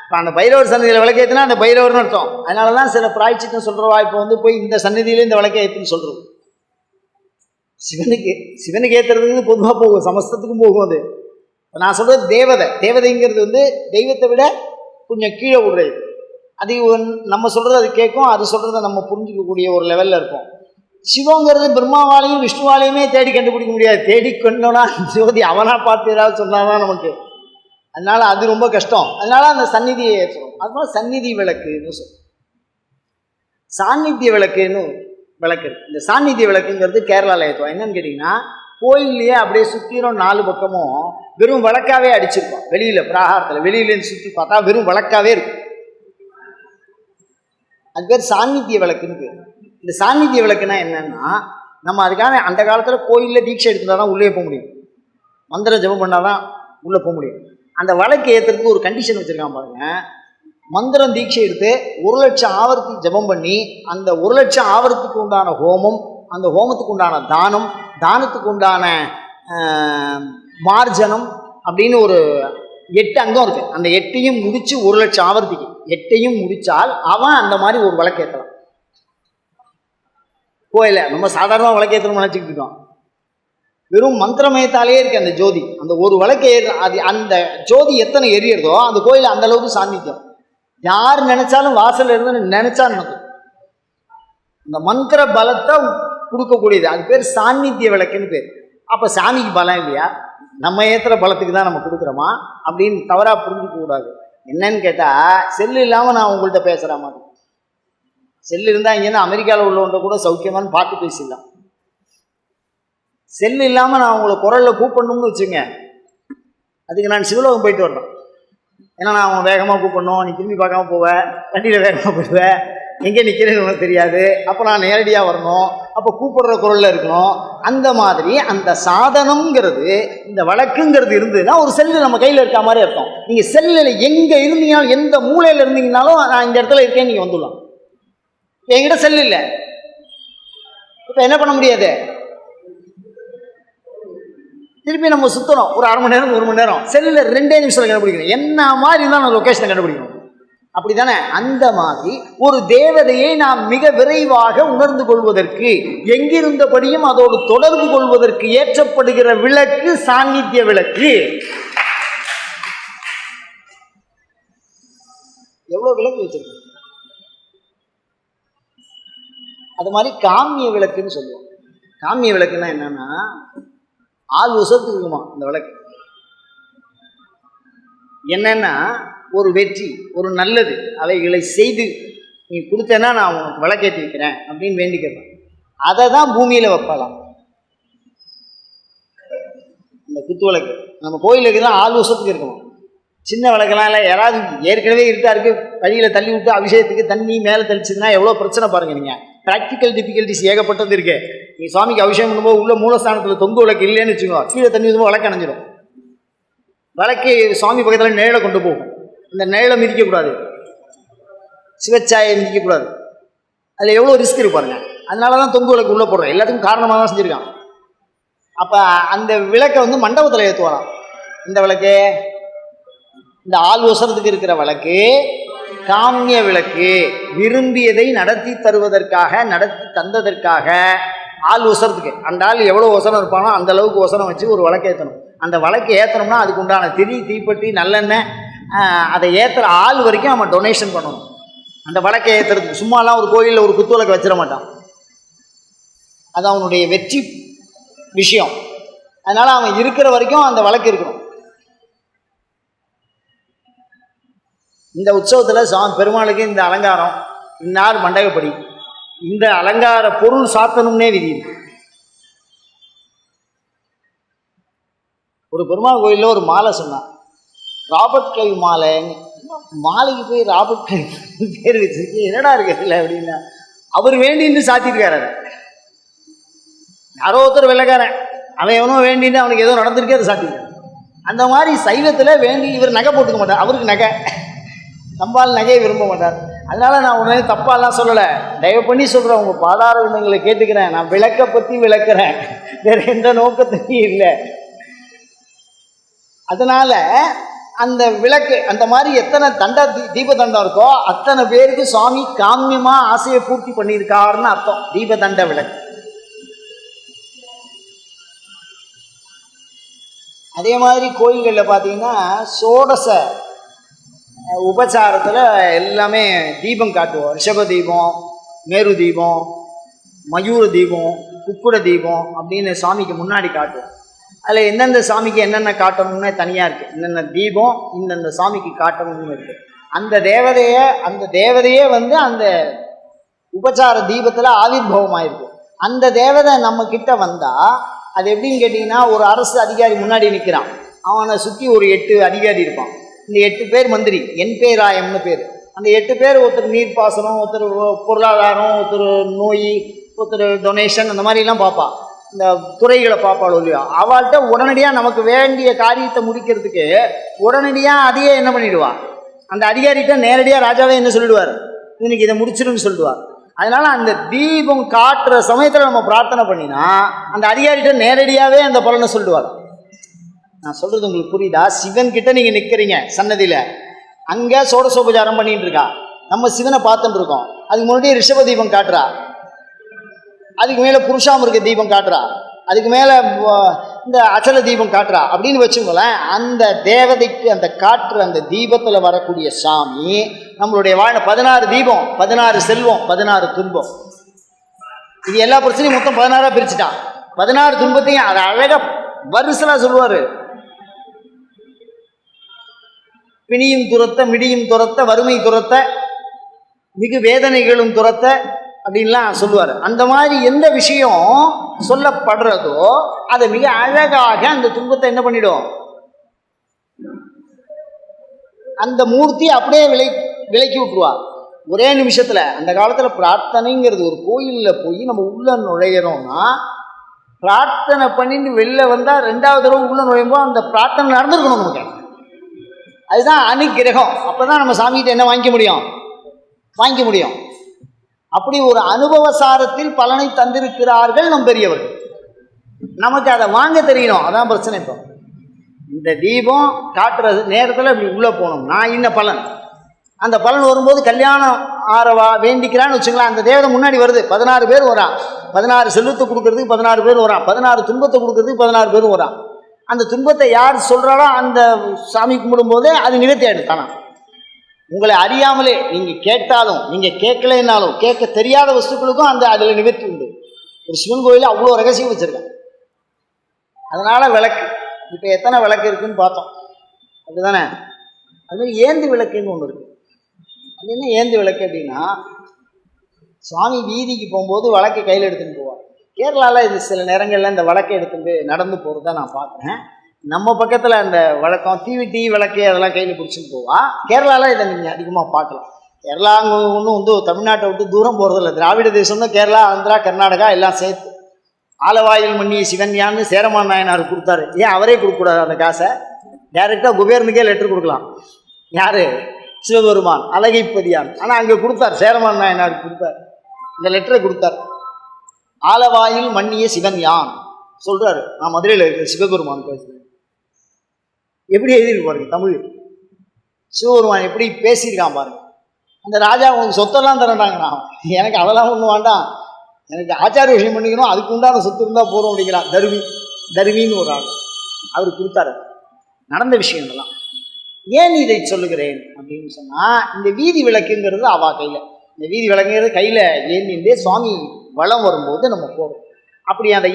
Speaker 1: இப்போ அந்த பைரவர் சந்நிதியில் விளக்கு ஏற்றினா அந்த பைரவர்னு அர்த்தம். அதனால தான் சில பிராய்ச்சித்தம் சொல்கிறவா இப்போ வந்து போய் இந்த சந்நிதியில இந்த விளக்கை ஏற்றுன்னு சொல்கிறது. சிவனுக்கு ஏற்றுறதுக்கு பொதுவாக போகும், சமஸ்தத்துக்கும் போகும். அது நான் சொல்கிறது தேவதைங்கிறது வந்து தெய்வத்தை விட கொஞ்சம் கீழே விடுறது. அது நம்ம சொல்கிறது அது கேட்கும், அது சொல்கிறத நம்ம புரிஞ்சிக்கக்கூடிய ஒரு லெவலில் இருக்கும். சிவங்கிறது பிரம்மாவாலையும் விஷ்ணுவாலையுமே தேடி கண்டுபிடிக்க முடியாது. தேடி கொண்டோன்னா ஜோதி அவனா பார்த்து ஏதாவது சொன்னாதான் நமக்கு. அதனால அது ரொம்ப கஷ்டம். அதனால அந்த சந்நிதியை ஏற்றுறோம். அதனால சந்நிதி விளக்குன்னு சொல்லுவோம். சாநித்திய விளக்குன்னு விளக்கு இருக்கு. இந்த சாநித்திய விளக்குங்கிறது கேரளாவில் ஏற்றுவோம். என்னன்னு கேட்டிங்கன்னா, கோயில்லையே அப்படியே சுற்றிடும் 4 பக்கமும் வெறும் விளக்காவே அடிச்சிருப்போம். வெளியில் பிராகாரத்தில் வெளியிலேருந்து சுற்றி பார்த்தா வெறும் விளக்காவே இருக்கும். அது பேர் சாநித்திய விளக்குன்னு பேர். இந்த சாநித்திய விளக்குன்னா என்னன்னா, நம்ம அதுக்கான அந்த காலத்தில் கோயிலில் தீட்சை எடுத்துட்டா தான் உள்ளே போக முடியும், மந்திர ஜபம் பண்ணால் தான் உள்ளே போக முடியும். அந்த விளக்கு ஏற்றுறதுக்கு ஒரு கண்டிஷன் வச்சுருக்கான் பாருங்க. மந்திரம் தீட்சை எடுத்து 1,00,000 ஆவர்த்தி ஜபம் பண்ணி அந்த 1,00,000 ஆவர்த்திக்கு உண்டான ஹோமம், அந்த ஹோமத்துக்கு உண்டான தானம், தானத்துக்கு உண்டான மார்ஜனம் அப்படின்னு ஒரு 8 அங்கம் இருக்குது. அந்த 8ஐயும் முடித்து 1,00,000 ஆவர்த்திக்கு 8ஐயும் முடித்தால் அவன் அந்த மாதிரி ஒரு விளக்கேற்றலாம். கோயில நம்ம சாதாரணமாக விளக்கேற்றணும் நினச்சிக்கிட்டு இருக்கோம். வெறும் மந்திரமயத்தாலே இருக்கு அந்த ஜோதி. அந்த ஒரு விளக்கு அது அந்த ஜோதி எத்தனை எரியறதோ அந்த கோயில் அந்த அளவுக்கு சாநித்தியம். யார் நினைச்சாலும் வாசல் இருந்து நினைச்சா நடக்கும். இந்த மந்திர பலத்தை கொடுக்கக்கூடியது. அது பேர் சாநித்திய விளக்குன்னு பேர். அப்போ சாமிக்கு பலம் இல்லையா? நம்ம ஏற்றுற பலத்துக்கு தான் நம்ம கொடுக்குறோமா அப்படின்னு தவறாக புரிஞ்சுக்க கூடாது. என்னன்னு கேட்டால், செல்லு இல்லாமல் நான் உங்கள்கிட்ட பேசுகிற மாதிரி. செல்லு இருந்தால் இங்கேருந்து அமெரிக்காவில் உள்ளவன்ட்ட கூட சௌக்கியமானு பார்த்து பேசிடலாம். செல்லு இல்லாமல் நான் உங்களை குரலில் கூப்பிடணும்னு வச்சுங்க, அதுக்கு நான் சிவலோகம் போயிட்டு வரணும். ஏன்னா நான் அவன் வேகமாக கூப்பிடணும், நீ திரும்பி பார்க்காம போவேன், வண்டியில் வேகமாக போயிடுவேன், எங்கே நிற்கிறேன்னு உனக்கு தெரியாது. அப்போ நான் நேரடியாக வரணும், அப்போ கூப்பிடுற குரலில் இருக்கணும். அந்த மாதிரி அந்த சாதனம்ங்கிறது, இந்த வழக்குங்கிறது இருந்ததுன்னா ஒரு செல்லு நம்ம கையில் இருக்க மாதிரி அர்த்தம். நீங்கள் செல்லில் எங்கே இருந்தீங்கனாலும், எந்த மூலையில் இருந்தீங்கனாலும் நான் இந்த இடத்துல இருக்கேன்னு நீங்கள் வந்துடலாம். என்கிட்ட செல்லு இல்லை, இப்போ என்ன பண்ண முடியாது? திருப்பி நம்ம சுற்றணும் ஒரு 1/2 மணி நேரம் 1 மணி நேரம். செல்லில் 2 நிமிஷத்தில் கண்டுபிடிக்கணும். என்ன மாதிரி இருந்தால் நான் லொக்கேஷனை கண்டுபிடிக்கணும். அப்படி தானே? அந்த மாதிரி ஒரு தேவதையை நாம் மிக விரைவாக உணர்ந்து கொள்வதற்கு, எங்கிருந்தபடியும் அதோடு தொடர்பு கொள்வதற்கு ஏற்றப்படுகிற விளக்கு சாநித்திய விளக்கு. எவ்வளோ விளக்கு வச்சிருக்கு. அது மாதிரி காமிய விளக்குன்னு சொல்லுவோம். காமிய விளக்குன்னா என்னன்னா, ஆள் உசத்துக்கு இருக்குமா அந்த விளக்கு. என்னன்னா, ஒரு வெற்றி, ஒரு நல்லது, அவைகளை செய்து நீ கொடுத்தேன்னா நான் உனக்கு விளக்கேற்றி வைக்கிறேன் அப்படின்னு வேண்டிக்கிறேன். அதை தான் பூமியில் வைப்பலாம். இந்த குத்து விளக்கு நம்ம கோயிலுக்கு தான் ஆள் உசத்துக்கு இருக்கணும். சின்ன விளக்கெல்லாம் இல்லை, யாராவது ஏற்கனவே இருட்டா இருக்கு வழியில் தள்ளி விட்டு அபிஷேகத்துக்கு தண்ணி மேலே தெளிச்சுன்னா எவ்வளோ பிரச்சனை பாருங்க. நீங்கள் ப்ராக்டிக்கல் டிஃபிகல்ட்டிஸ் ஏகப்பட்டது இருக்கு. நீ சுவாமிக்கு அபிஷேகம் பண்ணும்போது உள்ள மூலஸ்தானத்தில் தொங்கு விளக்கு இல்லைன்னு வச்சுக்கோங்க, கீழே தண்ணி ஊற்றும்போது விளக்கு அணைஞ்சிடும். விளக்கு சுவாமி பக்கத்தில் நிழலை கொண்டு போகும். இந்த நிழலை மிதிக்கக்கூடாது, சிவச்சாயை மிதிக்கக்கூடாது. அதில் எவ்வளோ ரிஸ்க் இருப்பாருங்க. அதனால தான் தொங்கு விளக்கு உள்ளே போடுறேன். எல்லாத்துக்கும் காரணமாக தான் செஞ்சுருக்கான். அப்போ அந்த விளக்கை வந்து மண்டபத்தில் ஏற்றுவாராம். இந்த விளக்கு, இந்த ஆள் ஒசரத்துக்கு இருக்கிற விளக்கு காமிய விளக்கு. விரும்பியதை நடத்தி தருவதற்காக, நடத்தி தந்ததற்காக ஆள் ஒசரத்துக்கு. அந்த ஆள் எவ்வளோ ஒசரம் இருப்பானோ அந்த அளவுக்கு ஒசரம் வச்சு ஒரு விளக்கு ஏற்றணும். அந்த விளக்கு ஏற்றணும்னா அதுக்கு உண்டான தீப்பெட்டி, நல்லெண்ணெய், அதை ஏற்றுற ஆள் வரைக்கும் நம்ம டொனேஷன் பண்ணணும். அந்த விளக்கை ஏற்றுறதுக்கு சும்மாலாம் ஒரு கோயிலில் ஒரு குத்து விளக்கு வச்சிட மாட்டான். அது அவனுடைய வெற்றி விஷயம். அதனால் அவன் இருக்கிற வரைக்கும் அந்த விளக்கு இருக்கணும். இந்த உற்சவத்தில் பெருமாளுக்கு இந்த அலங்காரம், இன்னார் மண்டகப்படி, இந்த அலங்கார பொருள் சாத்தணும்னே விதி. ஒரு பெருமாள் கோயிலில் ஒரு மாலை சொன்னான், ராபர்ட் கிளைவ் மாலைன்னு. மாலைக்கு போய் ராபர்ட் கிளைவ் பேர் வச்சிருக்கு, என்னடா இருக்கு இல்லை அப்படின்னா, அவர் வேண்டின்னு சாத்திருக்காரு. யாரோ ஒருத்தர் வெள்ளைக்காரன், அவன் எவனோ வேண்டின்னு அவனுக்கு ஏதோ நடந்திருக்கே, அது சாத்தியம். அந்த மாதிரி சைவத்தில் வேண்டி இவர் நகை போட்டுக்க மாட்டார், அவருக்கு நகை, நம்பால் நகையை விரும்ப மாட்டார். அதனால நான் உடனே தப்பாலாம் சொல்லலை, தயவு பண்ணி சொல்கிறேன், உங்கள் பாதார விண்ணங்களை கேட்டுக்கிறேன், நான் விளக்கை பற்றி விளக்குறேன், வேறு எந்த நோக்கத்தையும் இல்லை. அதனால அந்த விளக்கு அந்த மாதிரி எத்தனை தீபதண்டம் இருக்கோ அத்தனை பேருக்கு சுவாமி காமியமா ஆசையை பூர்த்தி பண்ணியிருக்காருன்னு அர்த்தம். தீபதண்ட விளக்கு. அதே மாதிரி கோயில்களில் பார்த்தீங்கன்னா சோடச உபச்சாரத்தில் எல்லாமே தீபம் காட்டுவோம். ரிஷப தீபம், மேரு தீபம், மயூர தீபம், குக்குட தீபம் அப்படின்னு சாமிக்கு முன்னாடி காட்டுவோம். அதில் எந்தெந்த சாமிக்கு என்னென்ன காட்டணும்னு தனியாக இருக்குது. இந்தந்த தீபம் இந்தந்த சாமிக்கு காட்டணும்னு இருக்குது. அந்த தேவதையே வந்து அந்த உபச்சார தீபத்தில் ஆவிர்பவமாயிருக்கு. அந்த தேவதை நம்ம கிட்ட வந்தால் அது எப்படின்னு கேட்டிங்கன்னா, ஒரு அரசு அதிகாரி முன்னாடி நிற்கிறான், அவனை சுற்றி ஒரு 8 அதிகாரி இருப்பான். இந்த 8 பேர் மந்திரி, என் பேராயம்னு பேர். அந்த 8 பேர் ஒருத்தர் நீர்ப்பாசனம், ஒருத்தர் பொருளாதாரம், ஒருத்தர் நோய், ஒருத்தர் டொனேஷன், அந்த மாதிரிலாம் பார்ப்பான். இந்த துறைகளை பார்ப்பாளோ இல்லையோ, அவள்கிட்ட உடனடியாக நமக்கு வேண்டிய காரியத்தை முடிக்கிறதுக்கு உடனடியாக அதையே என்ன பண்ணிடுவாள், அந்த அதிகாரிகிட்ட நேரடியாக ராஜாவே என்ன சொல்லிடுவார், இன்னைக்கு இதை முடிச்சிருன்னு சொல்லிடுவார். அதனால் அந்த தீபம் காட்டுற சமயத்தில் நம்ம பிரார்த்தனை பண்ணினா அந்த அதிகாரிகிட்ட நேரடியாகவே அந்த பலனை சொல்லிடுவார். நான் சொல்கிறது உங்களுக்கு புரியுதா? சிவன்கிட்ட நீங்கள் நிற்கிறீங்க சன்னதியில், அங்கே சோடசோபச்சாரம் பண்ணிகிட்டு இருக்கா, நம்ம சிவனை பார்த்துட்டு இருக்கோம். அதுக்கு முன்னாடி ரிஷப தீபம் காட்டுறா, அதுக்கு மேலே புருஷாமிருக தீபம் காட்டுறா, அதுக்கு மேலே இந்த அச்சல தீபம் காட்டுறா அப்படின்னு வச்சுங்களேன். அந்த தேவதைக்கு அந்த காட்டுற அந்த தீபத்தில் வரக்கூடிய சாமி நம்மளுடைய 16 தீபம், 16 செல்வம், 16 துன்பம். இது எல்லா பிரச்சனையும் மொத்தம் 16ஆக பிரிச்சுட்டான். 16 துன்பத்தையும் அதை அழகாக வரிசலாக சொல்லுவார். பிணியும் துரத்த, மிடியும் துரத்த, வறுமை துரத்த, மிகு வேதனைகளும் துரத்த அப்படின்லாம் சொல்லுவார். அந்த மாதிரி எந்த விஷயம் சொல்லப்படுறதோ அதை மிக அழகாக அந்த துன்பத்தை என்ன பண்ணிடும், அந்த மூர்த்தி அப்படியே விலக்கி விட்டுருவார் ஒரே நிமிஷத்தில். அந்த காலத்தில் பிரார்த்தனைங்கிறது, ஒரு கோயிலில் போய் நம்ம உள்ள நுழையிறோம்னா பிரார்த்தனை பண்ணிட்டு வெளில வந்தால் 2வது தடவை உள்ள நுழையும்போது அந்த பிரார்த்தனை நடந்துருக்கணும் நமக்கு. அதுதான் அனுக்கிரகம். அப்போ தான் நம்ம சாமிகிட்ட என்ன வாங்கிக்க முடியும். அப்படி ஒரு அனுபவசாரத்தில் பலனை தந்திருக்கிறார்கள் நம் பெரியவர்கள். நமக்கு அதை வாங்க தெரியணும். அதான் பிரச்சனை. இப்போ இந்த தீபம் காட்டுற நேரத்தில் இப்படி உள்ளே போனோம்னா இன்ன பலன், அந்த பலன் வரும்போது கல்யாணம் ஆரவா வேண்டிக்கிறான்னு வச்சுக்கலாம். அந்த தேவதை முன்னாடி வருது, 16 பேர் வரான். 16 செல்வத்தை கொடுக்கறதுக்கு 16 பேர் வரான், 16 துன்பத்தை கொடுக்கறதுக்கு 16 பேர் வரான். அந்த துன்பத்தை யார் சொல்கிறாரோ அந்த சாமி கும்பிடும்போது அது நிவர்த்தி ஆகிடுத்தானா. உங்களை அறியாமலே நீங்கள் கேட்டாலும், நீங்கள் கேட்கலைன்னாலும், கேட்க தெரியாத வஸ்துக்களுக்கும் அந்த அதில் நிவர்த்தி உண்டு. ஒரு சிவன் கோயிலில் அவ்வளோ ரகசியம் வச்சுருக்கேன். அதனால் விளக்கு இப்போ எத்தனை விளக்கு இருக்குதுன்னு பார்த்தோம், அப்படிதானே? அதுமாதிரி ஏந்து விளக்குன்னு ஒன்று இருக்குது. அது என்ன ஏந்து விளக்கு அப்படின்னா, சுவாமி வீதிக்கு போகும்போது வழக்கை கையில் எடுத்துகிட்டு போவார். கேரளாவில் இது சில நேரங்களில் இந்த வழக்கை எடுத்துகிட்டு நடந்து போகிறத நான் பார்க்குறேன். நம்ம பக்கத்தில் அந்த வழக்கம் டீ விளக்கு அதெல்லாம் கையில் பிடிச்சின்னு போவா. கேரளாவில் இதை நீங்கள் அதிகமாக பார்க்கலாம். கேரளா அங்கே ஒன்றும் வந்து தமிழ்நாட்டை விட்டு தூரம் போகிறதில்ல. திராவிட தேசம் தான் கேரளா, ஆந்திரா, கர்நாடகா எல்லாம் சேர்த்து. ஆலவாயில் மண்ணிய சிவன்யான்னு சேரமான் நாயனார் கொடுத்தாரு. ஏன் அவரே கொடுக்கக்கூடாது அந்த காசை? டைரெக்டாக குபேரனுக்கே லெட்டர் கொடுக்கலாம். யார்? சிவபெருமான் அழகைப்பதியான். ஆனால் அங்கே கொடுத்தார், சேரமான் நாயனார் கொடுத்தார், இந்த லெட்டரை கொடுத்தார். ஆலவாயில் மண்ணிய சிவன்யான் சொல்கிறாரு. நான் மதுரையில் இருக்கிற சிவபெருமான் பேசுகிறேன். எப்படி எழுதிருக்கு பாருங்க தமிழ். சிவபெருமான் எப்படி பேசியிருக்கான் பாருங்க. அந்த ராஜா உங்களுக்கு சொத்தெல்லாம் தரண்டாங்கண்ணா, எனக்கு அதெல்லாம் ஒன்றும் வேண்டாம், எனக்கு ஆச்சாரிய விஷயம் பண்ணிக்கணும், அதுக்கு உண்டான சொத்து இருந்தால் போகிறோம் அப்படிங்கிறான். தருமின்னு ஒரு ஆள் அவர் கொடுத்தாரு. நடந்த விஷயங்கள்லாம் ஏன் இதை சொல்லுகிறேன் அப்படின்னு சொன்னால், இந்த வீதி விளக்குங்கிறது அவா கையில், இந்த வீதி விளக்குங்கிறது கையில் ஏந்திண்டே சுவாமி வளம் வரும்போது நம்ம போகிறோம். அப்படி அந்த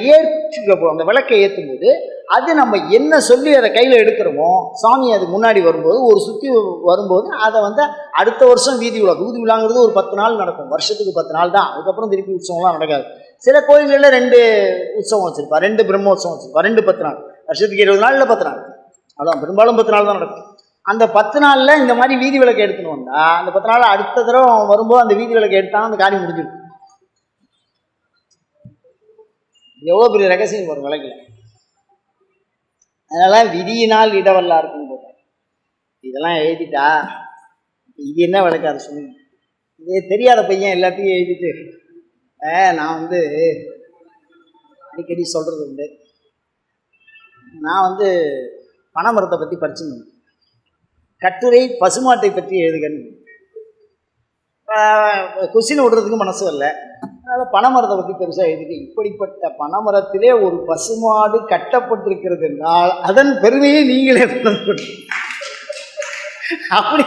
Speaker 1: அந்த விளக்கை ஏற்றும் போது அது நம்ம என்ன சொல்லி அதை கையில் எடுக்கிறோமோ, சாமி அது முன்னாடி வரும்போது ஒரு சுற்றி வரும்போது அதை வந்து அடுத்த வருஷம் வீதி விழாங்கிறது ஒரு 10 நாள் நடக்கும். வருஷத்துக்கு 10 நாள் தான், அதுக்கப்புறம் திருப்பி உற்சவம்லாம் நடக்காது. சில கோயில்களில் 2 உற்சவம் வச்சுருப்பா, 2 பிரம்மோற்சவம் வச்சுருப்பா, 2 10 நாள். வருஷத்துக்கு 20 நாள் இல்லை 10 நாள், அதான் பெரும்பாலும் 10 நாள் தான் நடக்கும். அந்த 10 நாளில் இந்த மாதிரி வீதி விளக்கை எடுத்துன்னு வந்தால் அந்த 10 நாள் அடுத்த தடவை வரும்போது அந்த வீதி விளக்கை எடுத்தாலும் அந்த காரியம் முடிஞ்சிடும். எவ்வளோ பெரிய ரகசியம் ஒரு விளக்குல. அதனால விதியினால் இடவல்லா இருக்குன்னு போட்டேன். இதெல்லாம் எழுதிட்டா இது என்ன விளக்காது சொல்லுங்க. இது தெரியாத பையன் எல்லாத்தையும் எழுதிட்டு நான் அடிக்கடி சொல்கிறது உண்டு. நான் பனைமரத்தை பற்றி படிச்சுன்னு கட்டுரை பசுமாட்டை பற்றி எழுதுகன்னு கொஸ்டின் விடுறதுக்கு மனசு வரல. அதனால் பனைமரத்தை பற்றி பெருசாக எழுதிட்டு, இப்படிப்பட்ட பனைமரத்திலே ஒரு பசுமாடு கட்டப்பட்டிருக்கிறது என்றால் அதன் பெருமையை நீங்களே அப்படி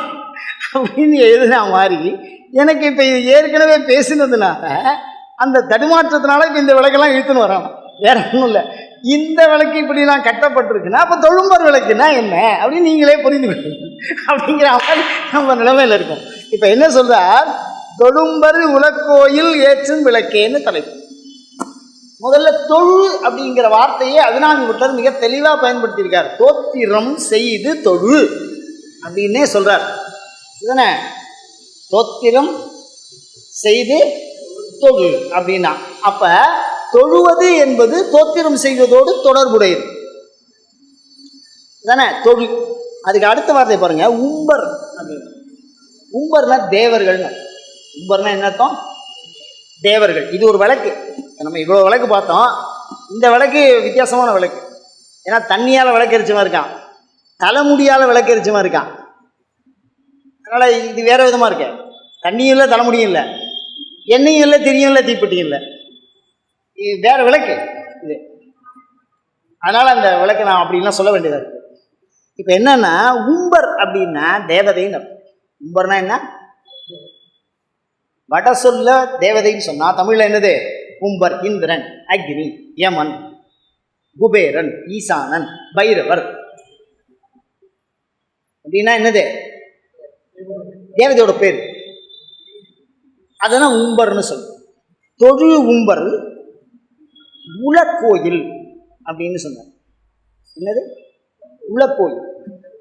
Speaker 1: அப்படின்னு எழுதுனா மாதிரி எனக்கு இப்போ இது ஏற்கனவே பேசினதுனால அந்த தடுமாற்றத்தினால இப்போ இந்த விளக்கெல்லாம் இழுத்துன்னு வராங்க. வேற ஒன்றும் இல்லை. இந்த விளக்கு இப்படிலாம் கட்டப்பட்டிருக்குன்னா அப்போ தொழும்பர் விளக்குன்னா என்ன அப்படின்னு நீங்களே புரிந்து கொள்ளுங்க அப்படிங்கிற மாதிரி நம்ம நிலைமையில் இருக்கும். இப்போ என்ன சொல்றார்? தொழும்பர் உலக்கோயில் ஏற்றும் விளக்கேன்னு தலைப்பு. முதல்ல தொழு அப்படிங்கிற வார்த்தையை அபிராமிபட்டர் மிக தெளிவாக பயன்படுத்தியிருக்கார். தோத்திரம் செய்து தொழு அப்படின்னே சொல்றார். இதுதானே தோத்திரம் செய்து தொழு அப்படின்னா, அப்ப தொழுவது என்பது தோத்திரம் செய்வதோடு தொடர்புடையது தானே தொழு. அதுக்கு அடுத்த வார்த்தை பாருங்க, உம்பர் அப்படின்னு. உம்பர்னா தேவர்கள். உம்பர்னா என்ன அர்த்தம்? தேவர்கள். இது ஒரு விளக்கு. நம்ம இவ்வளோ விளக்கு பார்த்தோம். இந்த விளக்கு வித்தியாசமான விளக்கு. ஏன்னா தண்ணியால் விளக்கரிச்சமாக இருக்கான், தலைமுடியால் விளக்கரிச்சமாக இருக்கான். அதனால் இது வேறு விதமாக இருக்கு. தண்ணியும் இல்லை, தலைமுடியும் இல்லை, எண்ணெயும் இல்லை, திரியும் இல்லை, தீப்பெட்டியும் இல்லை. இது வேறு விளக்கு இது. அதனால் அந்த விளக்கு நான் அப்படின்லாம் சொல்ல வேண்டியதாக இருக்குது. இப்போ என்னன்னா, உம்பர் அப்படின்னா தேவதைன்னு அர்த்தம். உம்பர்னா என்ன? வட சொல்ல தேவதைன்னு சொன்னா தமிழ்ல என்னது? உம்பர், இந்திரன், அக்னி, யமன், குபேரன், ஈசானன், பைரவர் அப்படின்னா என்னது? தேவதையோட பேர். அதெல்லாம் உம்பர்னு சொல்லுவோம். தொழு உம்பர் உலக்கோயில் அப்படின்னு சொன்னார். என்னது? உலக்கோயில்.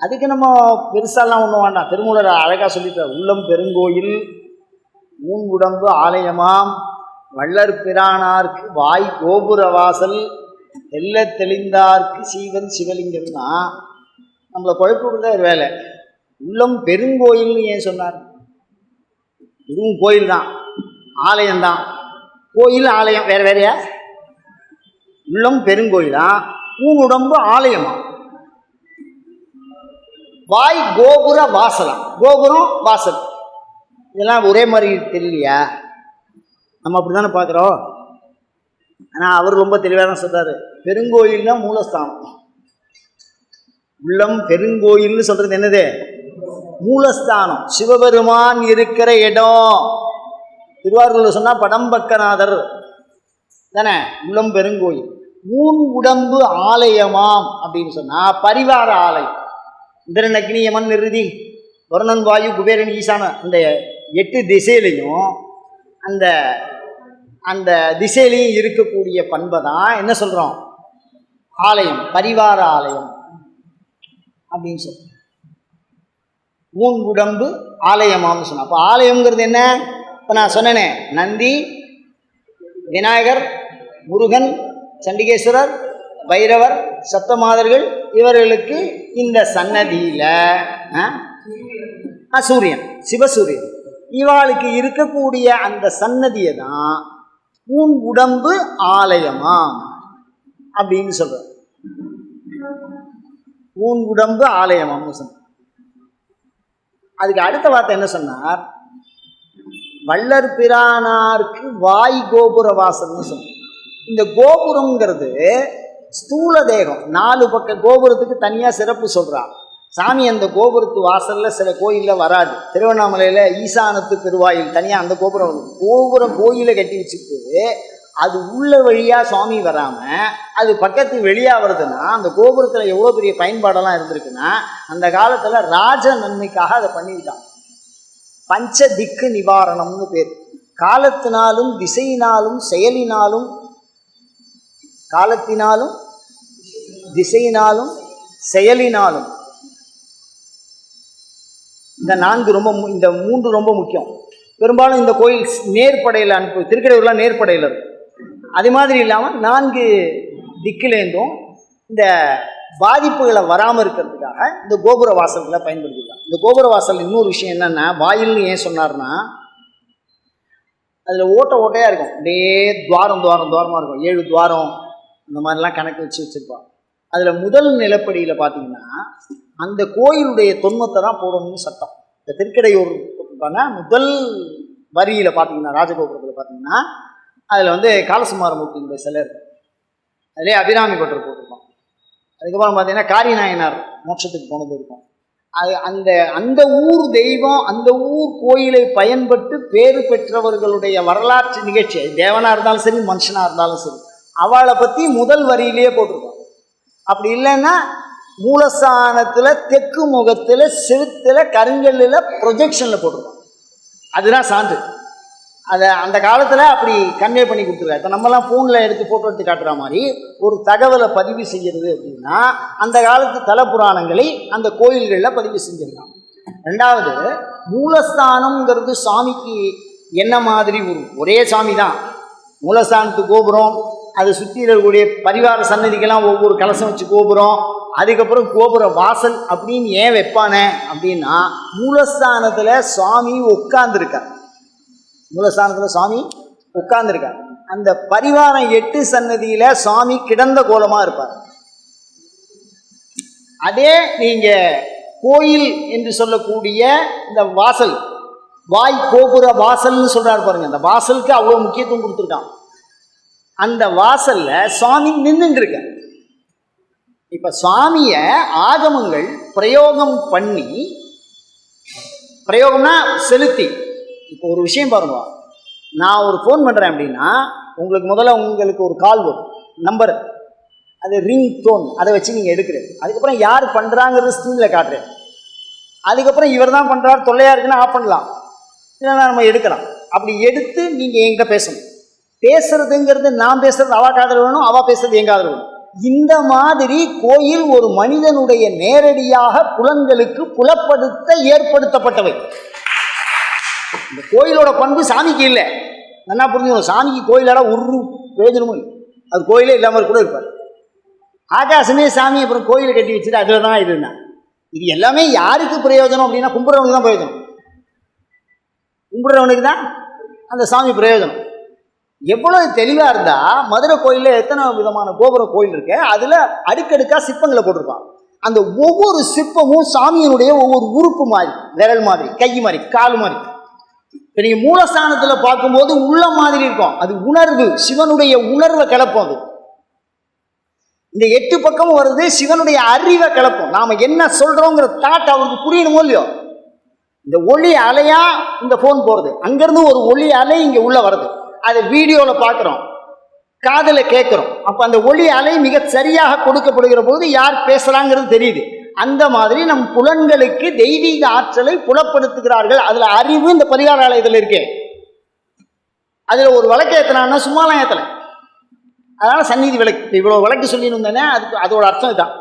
Speaker 1: அதுக்கு நம்ம பெருசாலாம் ஒன்றும் வேண்டாம். திருமூலர் அழகாக சொல்லிட்டார். உள்ளம் பெருங்கோயில், ஊன் உடம்பு ஆலயமாம், வள்ளற் பிரானார்க்கு வாய் கோபுர வாசல், தெல்ல தெளிந்தார்க்கு சீவன் சிவலிங்கம்னா நம்மளை குழப்பிவிடுறத ஒரு வேலை. உள்ளம் பெருங்கோயில்னு ஏன் சொன்னார்? இதுவும் கோயில் தான், ஆலயம்தான். கோயில் ஆலயம் வேற வேறையா? உள்ளம் பெருங்கோயிலா, ஊன் உடம்பு ஆலயமா, வாய் கோபுர வாசலாம். கோபுரம் வாசல் இதெல்லாம் ஒரே மாதிரி தெரியலையா? நம்ம அப்படி தானே பார்க்குறோம். ஆனால் அவர் ரொம்ப தெளிவாக தான் சொல்கிறாரு. பெருங்கோயில்னா மூலஸ்தானம். உள்ளம் பெருங்கோயில்னு சொல்கிறது என்னது? மூலஸ்தானம், சிவபெருமான் இருக்கிற இடம். திருவாரூரில் சொன்னால் படம்பக்கநாதர் தானே உள்ளம் பெருங்கோயில். ஊன் உடம்பு ஆலயமாம் அப்படின்னு சொன்னால் பரிவார ஆலயம். இந்திரன், அக்னி, யமன், நிருதி, வருணன், வாயு, குபேரன், ஈசான இந்த 8 திசையிலையும் அந்த அந்த திசையிலையும் இருக்கக்கூடிய பண்பை தான் என்ன சொல்கிறோம்? ஆலயம், பரிவார ஆலயம் அப்படின்னு சொல்கிறோம். ஊன் உடம்பு ஆலயமாம்னு சொன்னோம். அப்போ ஆலயம்ங்கிறது என்ன? இப்போ நான் சொன்னேனே, நந்தி, விநாயகர், முருகன், சண்டிகேஸ்வரர், பைரவர், சப்தமாதர்கள், இவர்களுக்கு இந்த சன்னதியில் சூரியன், சிவசூரியன், இவாளுக்கு இருக்கக்கூடிய அந்த சன்னதியை தான் ஊன் உடம்பு ஆலயமா அப்படின்னு சொல்ற. ஊன் உடம்பு ஆலயமாம்னு சொன்ன. அதுக்கு அடுத்த வார்த்தை என்ன சொன்னார்? வள்ளற் பிரானார்க்கு வாய் கோபுர வாசல்னு சொன்ன. இந்த கோபுரம்ங்கிறது ஸ்தூல தேகம். 4 பக்க கோபுரத்துக்கு தனியாக சிறப்பு சொல்கிறான் சாமி. அந்த கோபுரத்து வாசலில் சில கோயிலில் வராது. திருவண்ணாமலையில் ஈசானத்து பெருவாயில் தனியாக அந்த கோபுரம் கோயிலை கட்டி வச்சுட்டு அது உள்ள வழியாக சுவாமி வராமல் அது பக்கத்து வெளியாக வருதுன்னா அந்த கோபுரத்தில் எவ்வளோ பெரிய பயன்பாடெல்லாம் இருந்திருக்குன்னா அந்த காலத்தில் ராஜ நன்மைக்காக அதை பண்ணியிருக்காங்க. பஞ்ச திக்கு நிவாரணம்னு பேர். காலத்தினாலும் திசையினாலும் செயலினாலும், காலத்தினாலும் திசையினாலும் செயலினாலும் இந்த 3 ரொம்ப முக்கியம். பெரும்பாலும் இந்த கோயில் நேர்படையில் திருக்கடையூர்லாம் நேர்படையில் இருக்கும். அது மாதிரி இல்லாமல் 4 திக்கிலேருந்தும் இந்த பாதிப்புகளை வராமல் இருக்கிறதுக்காக இந்த கோபுர வாசல்களை பயன்படுத்திக்கலாம். இந்த கோபுர வாசல் இன்னொரு விஷயம் என்னென்னா, வாயில்னு ஏன் சொன்னார்னா, அதில் ஓட்டையாக இருக்கும், அப்படியே துவாரமாக இருக்கும், 7 துவாரம் அந்த மாதிரிலாம் கணக்கு வச்சுருப்பாங்க. அதில் முதல் நிலப்படியில் பார்த்தீங்கன்னா அந்த கோயிலுடைய தொன்மத்தை தான் போடணும்னு சட்டம். இந்த திருக்கடையூர் முதல் வரியில் பார்த்தீங்கன்னா, ராஜகோபுரத்தில் பார்த்தீங்கன்னா அதில் காலசுமாரமூர்த்தியுடைய சிலை இருக்கும், அதிலே அபிராமி பட்டர் போட்டிருக்கோம். அதுக்கப்புறம் பார்த்தீங்கன்னா காரிநாயனார் மோட்சத்துக்கு போனது இருக்கும். அது அந்த ஊர் தெய்வம், அந்த ஊர் கோயிலை பயன்பட்டு பேறு பெற்றவர்களுடைய வரலாற்று நிகழ்ச்சி, தேவனாக இருந்தாலும் சரி மனுஷனாக இருந்தாலும் சரி, அவளை பற்றி முதல் வரியிலேயே போட்டிருக்கோம். அப்படி இல்லைன்னா மூலஸ்தானத்தில் தெற்கு முகத்தில் செவுத்தில் கருங்கல்லில் ப்ரொஜெக்ஷனில் போட்டிருக்கோம். அதுதான் சான்று. அதை அந்த காலத்தில் அப்படி கன்வே பண்ணி கொடுத்துருக்காரு. இப்போ நம்மலாம் ஃபோனில் எடுத்து ஃபோட்டோ எடுத்து காட்டுற மாதிரி ஒரு தகவலை பதிவு செய்கிறது அப்படின்னா அந்த காலத்து தல புராணங்களை அந்த கோயில்களில் பதிவு செஞ்சிருக்காங்க. ரெண்டாவது, மூலஸ்தானம்ங்கிறது சாமிக்கு என்ன மாதிரி ஒரே சாமி தான். மூலஸ்தானத்து கோபுரம், அது சுற்றி இருக்கக்கூடிய பரிவார சன்னதிக்கெல்லாம் ஒவ்வொரு கலசம் வச்சு கோபுரம், அதுக்கப்புறம் கோபுர வாசல் அப்படின்னு ஏன் வைப்பானே அப்படின்னா, மூலஸ்தானத்தில் சுவாமி உட்கார்ந்துருக்கார். மூலஸ்தானத்தில் சுவாமி உட்கார்ந்துருக்கார். அந்த பரிவாரம் 8 சன்னதியில் சுவாமி கிடந்த கோலமாக இருப்பார். அதே நீங்கள் கோயில் என்று சொல்லக்கூடிய இந்த வாசல், வாய் கோபுர வாசல்னு சொல்கிறாரு பாருங்க, அந்த வாசலுக்கு அவ்வளோ முக்கியத்துவம் கொடுத்துருக்கான். அந்த வாசல்ல சுவாமி நின்றுருக்க. இப்போ சுவாமியை ஆகமங்கள் பிரயோகம் பண்ணி, பிரயோகம்னா செலுத்தி, இப்போ ஒரு விஷயம் பாருங்க, நான் ஒரு ஃபோன் பண்ணுறேன் அப்படின்னா உங்களுக்கு ஒரு கால் வரும், நம்பர், அது ரிங் டோன், அதை வச்சு நீங்கள் எடுக்கிறேன். அதுக்கப்புறம் யார் பண்ணுறாங்கிறது ஸ்க்ரீனில் காட்டுறேன். அதுக்கப்புறம் இவர் தான் பண்ணுறாரு, தொல்லையாக இருக்குன்னு ஆஃப் பண்ணலாம், இல்லைன்னா நம்ம எடுக்கலாம். அப்படி எடுத்து நீங்கள் என்கிட்ட பேசணும். பேசுறதுங்கிறது நான் பேசுறது அவ காதல் வேணும், அவ பேசுறது என் காதல் வேணும். இந்த மாதிரி கோயில் ஒரு மனிதனுடைய நேரடியாக புலன்களுக்கு புலப்படுத்த ஏற்படுத்தப்பட்டவை. இந்த கோயிலோட பண்பு சாமிக்கு இல்லை, நல்லா புரிஞ்சுக்கணும். சாமிக்கு கோயிலால ஒரு பிரயோஜனமும் இல்லை, அது கோயிலே இல்லாமல் கூட இருப்பார். ஆகாசமே சாமி அப்புறம் கோயிலை கட்டி வச்சுட்டு அதில் தான் இதுனா, இது எல்லாமே யாருக்கு பிரயோஜனம் அப்படின்னா கும்பிட்றவனுக்கு தான் பிரயோஜனம். கும்பிட்றவனுக்கு தான் அந்த சாமி பிரயோஜனம். எவ்வளவு தெளிவாக இருந்தால் மதுரை கோயிலில் எத்தனை விதமான கோபுர கோயில் இருக்கு, அதில் அடுக்கடுக்காக சிற்பங்களை போட்டிருப்பாங்க. அந்த ஒவ்வொரு சிற்பமும் சாமியினுடைய ஒவ்வொரு உறுப்பு மாதிரி, விரல் மாதிரி, கை மாதிரி, கால் மாதிரி. இப்போ நீங்கள் மூலஸ்தானத்தில் பார்க்கும்போது உள்ள மாதிரி இருக்கும், அது உணர்வு, சிவனுடைய உணர்வை கிளப்போம். அது இந்த 8 பக்கமும் வருது, சிவனுடைய அறிவை கிளப்போம். நாம் என்ன சொல்கிறோங்கிற தாட் அவருக்கு புரியணுமோ இல்லையோ. இந்த ஒளி அலையா இந்த ஃபோன் போகிறது, அங்கேருந்து ஒரு ஒளி அலை இங்கே உள்ளே வருது, அதை வீடியோவில் பார்க்குறோம், காதில் கேட்குறோம். அப்போ அந்த ஒளி அலை மிக சரியாக கொடுக்கப்படுகிற போது யார் பேசுகிறாங்கிறது தெரியுது. அந்த மாதிரி நம் புலன்களுக்கு தெய்வீக ஆற்றலை புலப்படுத்துகிறார்கள். அதில் அறிவு இந்த பரிகார ஆலயத்தில் இருக்கே, அதில் ஒரு விளக்கு ஏற்றினான்னா சும்மாலாம் ஏற்றலை. அதனால் சந்நிதி விளக்கு, இவ்வளோ விளக்கு சொல்லியிருந்தேனே, அதோட அர்த்தம் இதுதான்.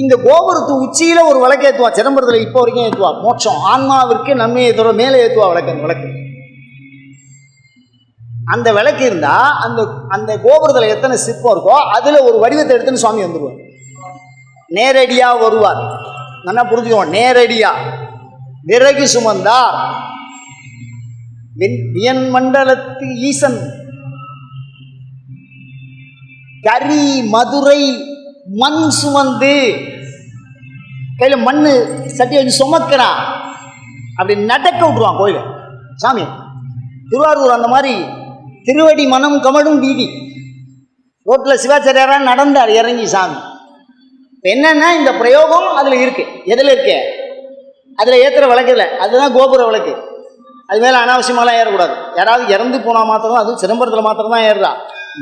Speaker 1: இந்த கோபுரத்து உச்சியில் ஒரு விளக்கு ஏற்றுவா, சிதம்பரத்தில் இப்போ வரைக்கும் ஏற்றுவா. மோட்சம் ஆன்மாவிற்கு நன்மையை தவிர மேலே ஏற்றுவா விளக்கு. அந்த விளக்கு, அந்த விளக்கு இருந்தால் அந்த கோபுரத்தில் எத்தனை சிற்பம் இருக்கோ அதில் ஒரு வடிவத்தை எடுத்துன்னு சுவாமி வந்துடுவார். நேரடியாக வருவார். நல்லா புரிஞ்சுக்குவோம். நேரடியாக விறகு சுமந்தார் வியன் மண்டலத்து ஈசன், கரி மதுரை மண் சுமந்து கையில் மண் சட்டி வச்சு சுமக்கிறான். அப்படி நடக்க விட்டுருவான் கோயில் சாமி. திருவாரூர் அந்த மாதிரி திருவடி மனம் கமடும் வீதி, ரோட்டில் சிவாச்சாரியாராக நடந்தார் இறங்கி சாமி. என்னன்னா இந்த பிரயோகம் அதில் இருக்கு. எதில் இருக்கு? அதில் ஏற்றுற விளக்கு இல்லை, அதுதான் கோபுர விளக்கு. அது மேலே அனாவசியமாலாம் ஏறக்கூடாது. யாராவது இறந்து போனால் மாத்திரம், அதுவும் சிதம்பரத்தில் மாத்திரம் தான் ஏறுறா.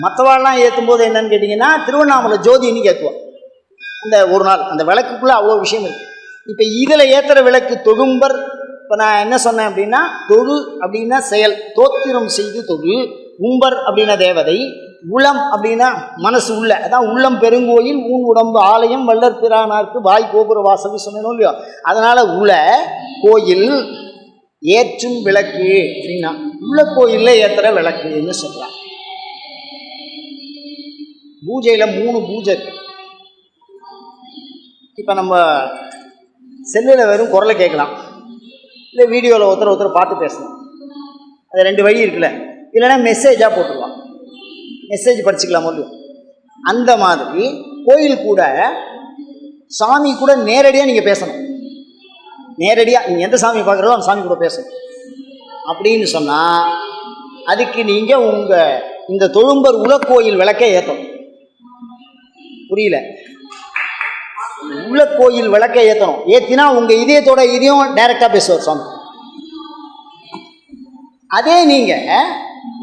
Speaker 1: மற்றவாள்லாம் ஏற்றும் போது என்னன்னு கேட்டிங்கன்னா திருவண்ணாமலை ஜோதி இன்னைக்கு ஏற்றுவோம். அந்த ஒரு நாள் அந்த விளக்குக்குள்ளே அவ்வளோ விஷயம் இருக்குது. இப்போ இதில் ஏற்றுற விளக்கு தொழும்பர். இப்போ நான் என்ன சொன்னேன் அப்படின்னா, தொழு அப்படின்னா செயல், தோத்திரம் செய்து தொழு. உம்பர் அப்படின்னா தேவதை, உளம் அப்படின்னா மனசு உள்ள, அதான் உள்ளம் பெருங்கோயில் ஊன் உடம்பு ஆலயம் வள்ளற் பிரானார்க்கு வாய் கோபுர வாசல் சொன்னோம் இல்லையோ. அதனால் உள்ள கோயில் ஏற்றும் விளக்கு அப்படின்னா உள்ள கோயிலில் ஏற்றுற விளக்குன்னு சொல்கிறான். பூஜையில் 3 பூஜை இருக்கு. இப்போ நம்ம செல்லில் வெறும் குரலை கேட்கலாம், இல்லை வீடியோவில் ஒருத்தர் பார்த்து பேசலாம். அது 2 வழி இருக்குல்ல. இல்லைன்னா மெசேஜாக போட்டுருவான், மெசேஜ் படிச்சுக்கலாம் முடியும். அந்த மாதிரி கோயில் கூட சாமி கூட நேரடியாக நீங்கள் பேசணும். நேரடியாக நீங்கள் எந்த சாமி பார்க்குறதோ அந்த சாமி கூட பேசணும். அப்படின்னு சொன்னால் அதுக்கு நீங்கள் உங்கள் இந்த தொழும்பர் உலக்கோயில் விளக்கை ஏற்றணும். புரியல? உலக்கோயில் விளக்கை ஏற்றணும். ஏற்றினா உங்கள் இதயத்தோட இதயம் டைரெக்டாக பேசுவார் சாமி. அதே நீங்கள்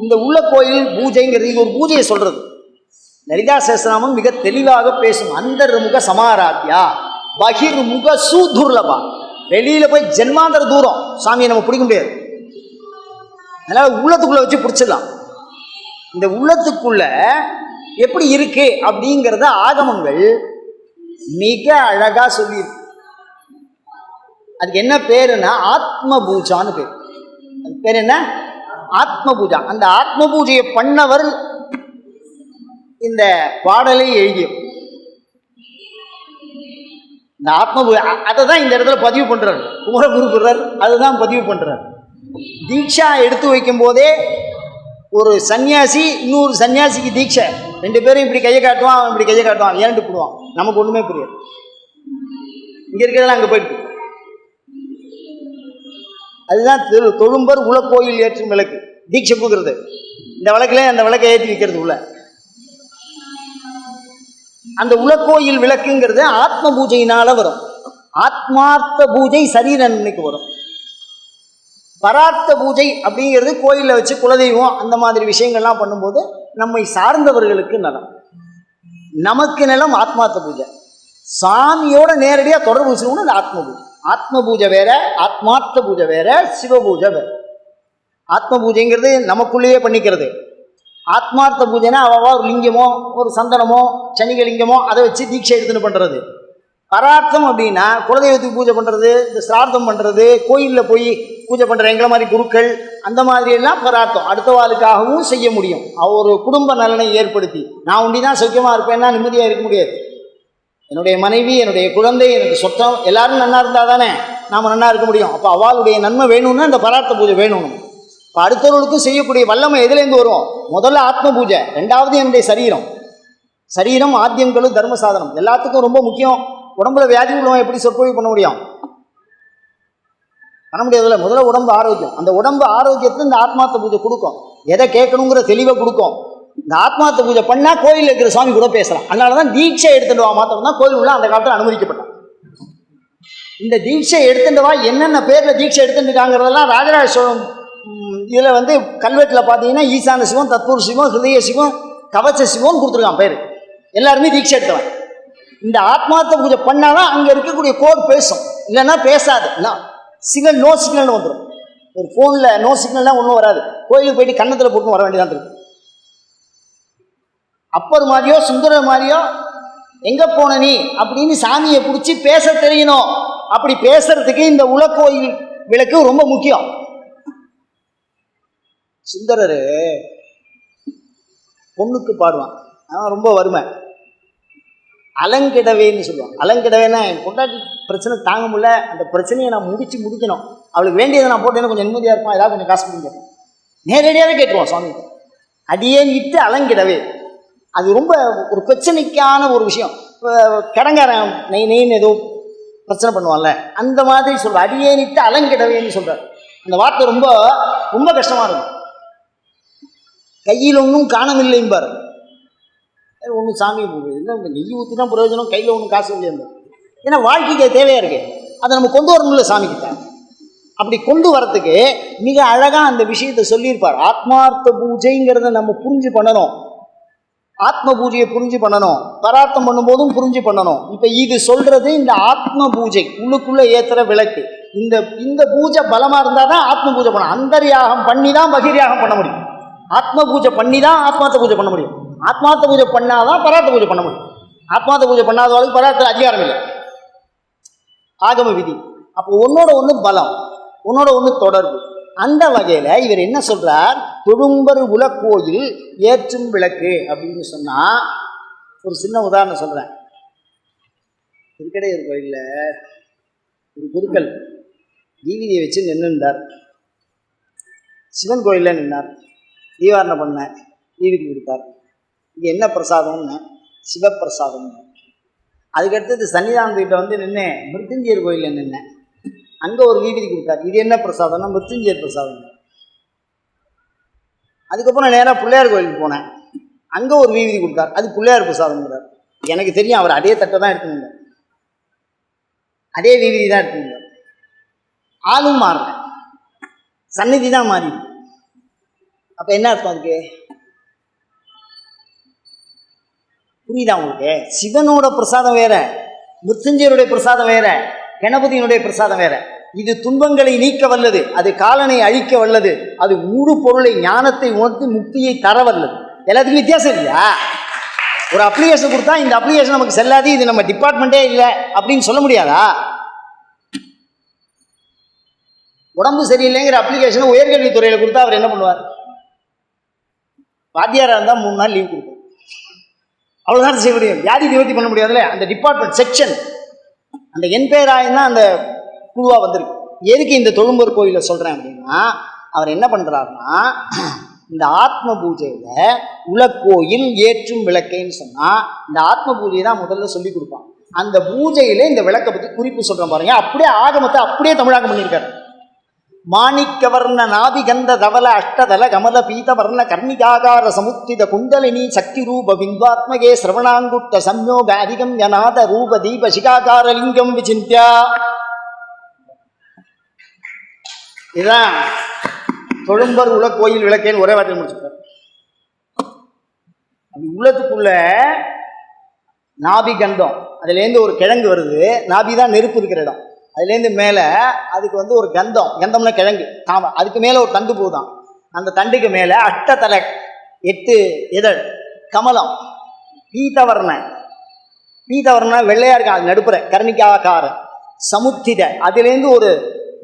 Speaker 1: இந்த உலக்கோயில் பூஜைங்கிறது ஒரு பூஜையை சொல்கிறது. லலிதா சஹஸ்ரநாமம் மிக தெளிவாக பேசும். அந்தர்முக சமாராத்யா பகிர்முக சுதுர்லபா. வெளியில் போய் ஜென்மாந்தர தூரம் சாமியை நம்ம பிடிக்க முடியாது. அதனால் உள்ளத்துக்குள்ளே வச்சு பிடிச்சிடலாம். இந்த உள்ளத்துக்குள்ள எப்படி இருக்கு அப்படிங்கிறத ஆகமங்கள் மிக அழகாக சொல்லியிருக்கு. அதுக்கு என்ன பேருன்னா ஆத்ம பூஜான்னு பேர். அது பேர் என்ன? ஆத்ம பூஜா. அந்த ஆத்ம பூஜையை பண்ணவர் இந்த பாடலை எழுதியும். இந்த ஆத்ம பூஜை அதை தான் இந்த இடத்துல பதிவு பண்ணுறார் குமரகுருபுரர். அதுதான் பதிவு பண்ணுறார். தீட்சா எடுத்து வைக்கும் போதே ஒரு சன்னியாசி இன்னொரு சன்னியாசிக்கு தீட்சை, 2 பேரும் இப்படி கையை காட்டுவான், அவன் இப்படி கையை காட்டுவான், ஏண்டு போடுவான். நமக்கு ஒன்றுமே புரியாது. இங்கே இருக்கிறதெல்லாம் அங்கே போயிட்டு. அதுதான் தொழும்பர் உலக்கோயில் ஏற்றும் விளக்கு. தீட்சை கொடுக்குறது இந்த விளக்குல அந்த விளக்கை ஏற்றி வைக்கிறது உள்ள. அந்த உலக்கோயில் விளக்குங்கிறது ஆத்ம பூஜையினால வரும். ஆத்மார்த்த பூஜை சரீரன்னைக்கு வரும். பரார்த்த பூஜை அப்படிங்கிறது கோயிலில் வச்சு குலதெய்வம் அந்த மாதிரி விஷயங்கள்லாம் பண்ணும்போது நம்மை சார்ந்தவர்களுக்கு நலம், நமக்கு நிலம். ஆத்மார்த்த பூஜை சாமியோட நேரடியாக தொடர்பு வச்சுக்கணும். இந்த ஆத்ம பூஜை. ஆத்ம பூஜை வேற, ஆத்மார்த்த பூஜை வேற, சிவ பூஜை வேற. ஆத்ம பூஜைங்கிறது நமக்குள்ளேயே பண்ணிக்கிறது. ஆத்மார்த்த பூஜைனா அவவா ஒரு லிங்கமோ ஒரு சந்தனமோ சனிகலிங்கமோ அதை வச்சு தீட்சை எடுத்துன்னு பண்ணுறது. பரார்த்தம் அப்படின்னா குலதெய்வத்துக்கு பூஜை பண்ணுறது, இந்த சிரார்த்தம் பண்ணுறது, கோயிலில் போய் பூஜை பண்ணுற எங்களை மாதிரி குருக்கள் அந்த மாதிரியெல்லாம் பரார்த்தம். அடுத்த வாழ்க்காகவும் செய்ய முடியும். ஒரு குடும்ப நலனை ஏற்படுத்தி நான் உண்டி தான் சௌக்கியமாக இருப்பேன்னா நிம்மதியாக இருக்க முடியாது. என்னுடைய மனைவி, என்னுடைய குழந்தை, எனக்கு சொத்தம் எல்லாரும் நன்னா இருந்தால் தானே நாம் நன்னா இருக்க முடியும். அப்போ அவளுடைய நன்மை வேணும்னா இந்த பரார்த்த பூஜை வேணும். இப்போ அடுத்தவர்களுக்கும் செய்யக்கூடிய வல்லமை எதுலேருந்து வரும்? முதல்ல ஆத்ம பூஜை, 2வது என்னுடைய சரீரம். சரீரம் ஆத்தியங்களும் தர்ம சாதனம் எல்லாத்துக்கும் ரொம்ப முக்கியம். உடம்புல வியாதி உள்ளவன் எப்படி சொற்பொழிவு பண்ண முடியும்? பண்ண முடியாதுல்ல. முதல்ல உடம்பு ஆரோக்கியம். அந்த உடம்பு ஆரோக்கியத்தை இந்த ஆத்மார்த்த பூஜை கொடுக்கும். எதை கேட்கணுங்கிற தெளிவை கொடுக்கும். இந்த ஆத்மார்த்த பூஜை பண்ணால் கோயிலில் இருக்கிற சுவாமி கூட பேசலாம். அதனால தான் தீட்சை எடுத்துட்டு வா மாத்திரம் தான் கோயில் உள்ள அந்த காலத்தில் அனுமதிக்கப்பட்டான். இந்த தீட்சை எடுத்துட்டு வா என்னென்ன பேரில் தீட்சை எடுத்துட்டுருக்காங்கிறதெல்லாம் ராஜராஜ சோழன் இதில் கல்வெட்டில் பார்த்தீங்கன்னா ஈசான சிவம், தத்பூர் சிவம், ஹிருதய சிவம், கவச்ச சிவம் கொடுத்துருக்கான் பேர். எல்லாருமே தீட்சை எடுத்தவன். இந்த ஆத்மார்த்த பூஜை பண்ணாதான் அங்கே இருக்கக்கூடிய கோட் பேசும், இல்லைன்னா பேசாது. சிக்னல் நோ சிக்னல்னு வந்துடும். ஒரு ஃபோனில் நோ சிக்னல்லாம் ஒன்றும் வராது. கோயிலுக்கு போயிட்டு கன்னத்தில் போட்டு வர வேண்டியதான் இருக்கு. அப்பர் மாதிரியோ சுந்தரர் மாதிரியோ எங்கே போன நீ அப்படின்னு சாமியை பிடிச்சி பேச தெரியணும். அப்படி பேசுறதுக்கு இந்த உலக்கோயில் விளக்கு ரொம்ப முக்கியம். சுந்தரர் பொண்ணுக்கு பாடுவான், அவன் ரொம்ப வறுமை, அலங்கிடவேன்னு சொல்லுவான். அலங்கிடவேன்னா என் பொண்டாட்டி பிரச்சனை தாங்க முடியல, அந்த பிரச்சனையை நான் முடிக்கணும், அவளுக்கு வேண்டியதை நான் போட்டேன்னா கொஞ்சம் நிம்மதியாக இருப்பான், ஏதாவது கொஞ்சம் காசு பண்ணி கேட்பேன். நேரடியாகவே கேட்டுருவான் சுவாமி. அடியே இட்டு அலங்கிடவே. அது ரொம்ப ஒரு பிரச்சனைக்கான ஒரு விஷயம். கடங்காரன் நெய்ன்னு ஏதோ பிரச்சனை பண்ணுவான்ல, அந்த மாதிரி சொல்கிறார். அடியே நிட்டு அலங்கிடவேன்னு சொல்கிறார். அந்த வார்த்தை ரொம்ப ரொம்ப கஷ்டமாக இருக்கும். கையில் ஒன்றும் காணவில்லைம்பார். ஒன்றும் சாமி இல்லை, நெய் ஊற்றி தான் பிரயோஜனம், கையில் ஒன்றும் காசு இல்லையா. ஏன்னா வாழ்க்கைக்கு தேவையாக இருக்குது, அதை நம்ம கொண்டு வரணும்ல சாமிக்கிட்ட. அப்படி கொண்டு வரத்துக்கு மிக அழகாக அந்த விஷயத்தை சொல்லியிருப்பார். ஆத்மார்த்த பூஜைங்கிறத நம்ம புரிஞ்சு பண்ணணும். ஆத்ம பூஜையை புரிஞ்சு பண்ணணும். பரார்த்தம் பண்ணும்போதும் புரிஞ்சு பண்ணணும். இப்போ இது சொல்கிறது இந்த ஆத்ம பூஜை, உள்ளுக்குள்ளே ஏற்றுற விளக்கு. இந்த பூஜை பலமாக இருந்தால் தான் ஆத்ம பூஜை பண்ண. அந்தர்யாகம் பண்ணி தான் பகிர்யாகம் பண்ண முடியும். ஆத்ம பூஜை பண்ணி தான் ஆத்மார்த்த பூஜை பண்ண முடியும். ஆத்மார்த்த பூஜை பண்ணாதான் பரார்த்த பூஜை பண்ண முடியும். ஆத்மார்த்த பூஜை பண்ணாதவளுக்கு பரார்த்த அதிகாரம் இல்லை, ஆகம விதி. அப்போ ஒன்னோட ஒன்று பலம், உன்னோட ஒன்று தொடர்பு. அந்த வகையில் இவர் என்ன சொல்கிறார்? தொழும்பர் உலக்கோயில் ஏற்றும் விளக்கு அப்படின்னு சொன்னால் ஒரு சின்ன உதாரணம் சொல்கிறேன். திருக்கடையூர் கோயிலில் ஒரு குருக்கள் தீவிதியை வச்சு நின்றுந்தார். சிவன் கோயிலில் நின்னார். தீவாரணம் பண்ண தீவிதி கொடுத்தார். இது என்ன பிரசாதம்னு? சிவப்பிரசாதம்னு. அதுக்கடுத்தது சன்னிதானத்துக்கிட்ட வந்து நின்று மிருத்யுஞ்சயர் கோயிலில் நின்னேன். அங்கே ஒரு வீதிதி கொடுத்தார். இது என்ன பிரசாதம்னா மிருத்யுஞ்சயர் பிரசாதம். அதுக்கப்புறம் நேராக பிள்ளையார் கோயிலுக்கு போனேன். அங்கே ஒரு வீதிதி கொடுத்தார். அது பிள்ளையார் பிரசாதம்ங்கிறார். எனக்கு தெரியும் அவர் அதே தட்டை தான் எடுத்துங்க, அதே வீதிதி தான் எடுத்துங்க. ஆளும் மாறல, சந்நிதி தான் மாறி. அப்போ என்ன அர்த்தம் அதுக்கு? புரியுதா உங்களுக்கு? சிவனோட பிரசாதம் வேற, மிருத்யுஞ்சயருடைய பிரசாதம் வேற, கணபதியினுடைய பிரசாதம் வேற. இது துன்பங்களை நீக்க வல்லது, அது காலனை அழிக்க வல்லது, அது முழு பொருளை ஞானத்தை உணர்த்தி முக்தியை தர வல்லது. எல்லாத்துக்கும் வித்தியாசம் இல்லையா? ஒரு அப்ளிகேஷன் கொடுத்தா இந்த அப்ளிகேஷன் நமக்கு செல்லாது, இது நம்ம டிபார்ட்மெண்ட்டே இல்லை அப்படின்னு சொல்ல முடியாதா? உடம்பு சரியில்லைங்கிற அப்ளிகேஷனை உயர்கல்வித்துறையில் கொடுத்தா அவர் என்ன பண்ணுவார்? வாத்தியாராக இருந்தால் 3 நாள் லீவ் கொடுப்பார். அவ்வளோதான் செய்ய முடியும். வியாதி நிவர்த்தி பண்ண முடியாதுல்ல. அந்த டிபார்ட்மெண்ட் செக்ஷன், அந்த என்பேராயம் தான் அந்த குழுவாக வந்திருக்கு. எதுக்கு இந்த தொழும்பூர் கோயிலில் சொல்கிறேன் அப்படின்னா, அவர் என்ன பண்ணுறாருன்னா, இந்த ஆத்ம பூஜையில் உலக்கோயில் ஏற்றும் விளக்கைன்னு சொன்னால் இந்த ஆத்ம பூஜையை தான் முதல்ல சொல்லி கொடுப்பான். அந்த பூஜையில் இந்த விளக்கை பற்றி குறிப்பு சொல்கிறேன் பாருங்க. அப்படியே ஆகமத்தை அப்படியே தமிழாக்கம் பண்ணியிருக்காரு. மாணிக்கவர்ண நாபிகந்த தவல அஷ்டதல கமல பீதவர்ண கர்ணிகாகார சமுத்தித குண்டலினி சக்தி ரூப பிம்பாத்மகே சிரவணாங்குட்ட சம்யோக அதிகம் யநாத ரூப தீப சிகாகார லிங்கம் விசிந்தியா. இதுதான் தொழும்பர் உல கோயில் விளக்கேன்னு ஒரே வார்த்தை முடிச்சுட்டார். அது உள்ளத்துக்குள்ள நாபிகண்டம், அதுலேருந்து ஒரு கிழங்கு வருது. நாபி தான் நெருப்பு இருக்கிற இடம். அதுலேருந்து மேலே அதுக்கு வந்து ஒரு கந்தம், கந்தம்னா கிழங்கு தாம, அதுக்கு மேலே ஒரு தண்டு போதான். அந்த தண்டுக்கு மேலே அட்டத்தலை 8 இதழ் கமலம், பீதவர்ண, பீதவர்ண வெள்ளையா இருக்கா, அது நடுப்புற கர்ணிகாகார சமுத்தித, அதுலேருந்து ஒரு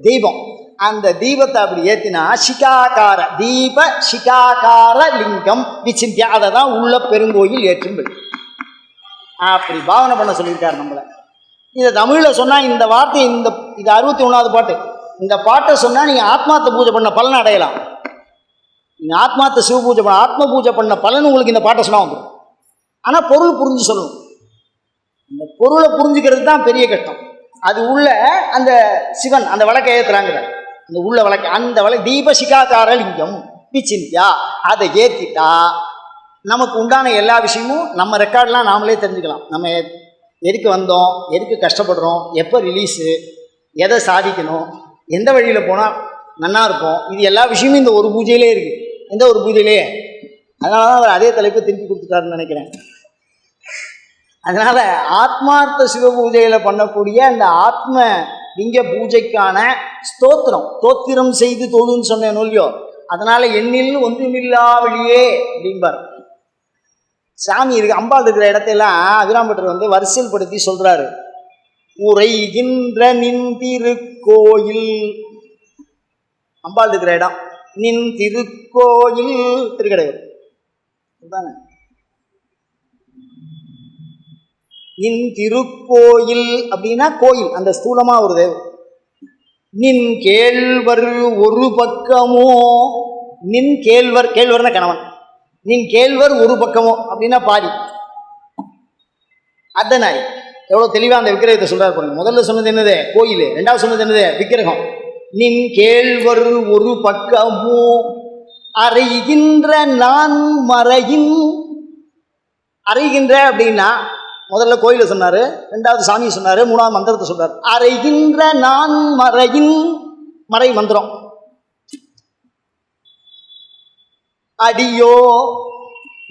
Speaker 1: தீபம். அந்த தீபத்தை அப்படி ஏற்றினா சிகாகார தீப சிகாகார லிங்கம் விசிந்தியா. அதை தான் உள்ள பெருங்கோயில் ஏற்றும். அப்படி பாவனை பண்ண சொல்லியிருக்காரு நம்மளை. இதை தமிழில் சொன்னால் இந்த வார்த்தை, இது 61வது பாட்டு. இந்த பாட்டை சொன்னால் நீங்கள் ஆத்மார்த்த பூஜை பண்ண பலனை அடையலாம். நீங்கள் ஆத்மார்த்த சிவ பூஜை பண்ண, ஆத்ம பூஜை பண்ண பலன் உங்களுக்கு இந்த பாட்டை சொன்னால் வந்துடும். ஆனால் பொருள் புரிஞ்சு சொல்லணும். இந்த பொருளை புரிஞ்சுக்கிறது தான் பெரிய கஷ்டம். அது உள்ள அந்த சிவன் அந்த விளக்கை ஏற்றுறாங்கிறார். அந்த உள்ள விளக்கு, அந்த விளக்கு தீபசிகாகார லிங்கம் விசிந்தியா. அதை ஏற்றிட்டா நமக்கு உண்டான எல்லா விஷயமும் நம்ம ரெக்கார்டெலாம் நாமளே தெரிஞ்சுக்கலாம். நம்ம எதுக்கு வந்தோம், எதுக்கு கஷ்டப்படுறோம், எப்போ ரிலீஸு, எதை சாதிக்கணும், எந்த வழியில் போனால் நன்னா இருக்கும், இது எல்லா விஷயமும் இந்த ஒரு பூஜையிலே இருக்குது. எந்த ஒரு பூஜையிலேயே. அதனால தான் அவர் அதே தலைப்பு திருப்பி கொடுத்துட்டாருன்னு நினைக்கிறேன். அதனால் ஆத்மார்த்த சிவ பூஜையில் பண்ணக்கூடிய அந்த ஆத்ம லிங்க பூஜைக்கான தோத்திரம் செய்து தொழுன்னு சொன்னேன் இல்லையோ. அதனால் எண்ணில் ஒன்றுமில்லா வெளியே அப்படிம்பார். சாமி இருக்கு, அம்பாள் இருக்கிற இடத்தையெல்லாம் அபிராம்பட்டர் வந்து வரிசையில் படுத்தி சொல்றாரு. உரைகின்ற நின் திருக்கோயில், அம்பாள் இருக்கிற இடம் நின் திருக்கோயில் திருக்கடையூர் தானே. நின் திருக்கோயில் அப்படின்னா கோயில், அந்த ஸ்தூலமா ஒரு தேவம். நின் கேழ்வர் ஒரு பக்கமோ, நின் கேழ்வர், கேழ்வர்னா கணவன், நின் கேழ்வர் ஒரு பக்கமோ அப்படின்னா பாதி அர்த்தநாரி. எவ்வளோ தெளிவாக அந்த விக்கிரகத்தை சொல்றாரு பாருங்க. முதல்ல சொன்னது என்னது கோயில், ரெண்டாவது சொன்னது என்னது விக்கிரகம். நின் கேழ்வர் ஒரு பக்கமோ அறைகின்ற நான் மறையின். அறைகின்ற அப்படின்னா முதல்ல கோயில சொன்னாரு, ரெண்டாவது சாமி சொன்னாரு, மூணாவது மந்திரத்தை சொல்றாரு. அறைகின்ற நான் மறையின், மறை மந்திரம். அடியோ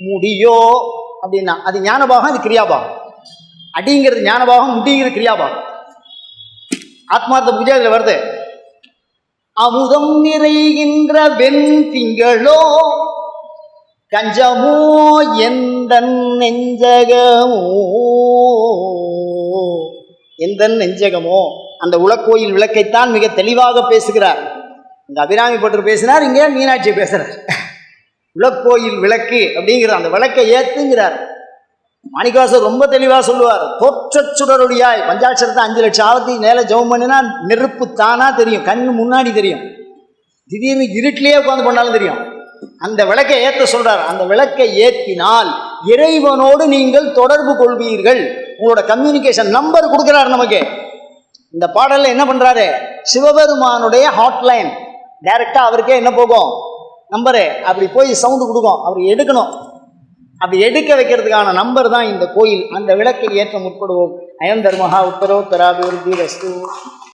Speaker 1: முடியோ அப்படின்னா அது ஞானபாகம், அது கிரியாபாகம். அடிங்கிறது ஞானபாகம், முடிங்கிறது கிரியாபாகம். ஆத்மார்த்த பூஜை அதில் வருது. அமுதம் நிறைகின்ற வெண் திங்களோ கஞ்சமோ எந்த நெஞ்சகமோ, எந்த நெஞ்சகமோ. அந்த உலக்கோயில் விளக்கைத்தான் மிக தெளிவாக பேசுகிறார். இங்க அபிராமி பட்டர் பேசினார், இங்கே மீனாட்சி பேசுறார். உலக்கோயில் விளக்கு அப்படிங்கிற அந்த விளக்கை ஏத்துங்கிறார். மாணிக்கவாசர் ரொம்ப தெளிவாக சொல்லுவார், தோற்றச் சுடரொளியாய் பஞ்சாட்சரத்தை 5 லட்சம் ஆவத்தி மேலே ஜெபம் பண்ணினா நெருப்பு தானா தெரியும், கண்ணு முன்னாடி தெரியும், திடீர்னு இருட்டிலேயே உட்காந்து பண்ணாலும் தெரியும். அந்த விளக்கை ஏற்ற சொல்றார். அந்த விளக்கை ஏற்றினால் இறைவனோடு நீங்கள் தொடர்பு கொள்வீர்கள். உங்களோட கம்யூனிகேஷன் நம்பர் கொடுக்குறாரு நமக்கு. இந்த பாடல்ல என்ன பண்றாரு, சிவபெருமானுடைய ஹாட்லைன் டைரக்டா அவருக்கே என்ன போகும், நம்பரு அப்படி போய் சவுண்டு கொடுக்கும், அவர் எடுக்கணும். அப்படி எடுக்க வைக்கிறதுக்கான நம்பர் தான் இந்த கோயில். அந்த விளக்கை ஏற்ற முற்படுவோம். அயம் தர்மஹா உத்தரோத்தராபிவிருத்தி ரஸ்து.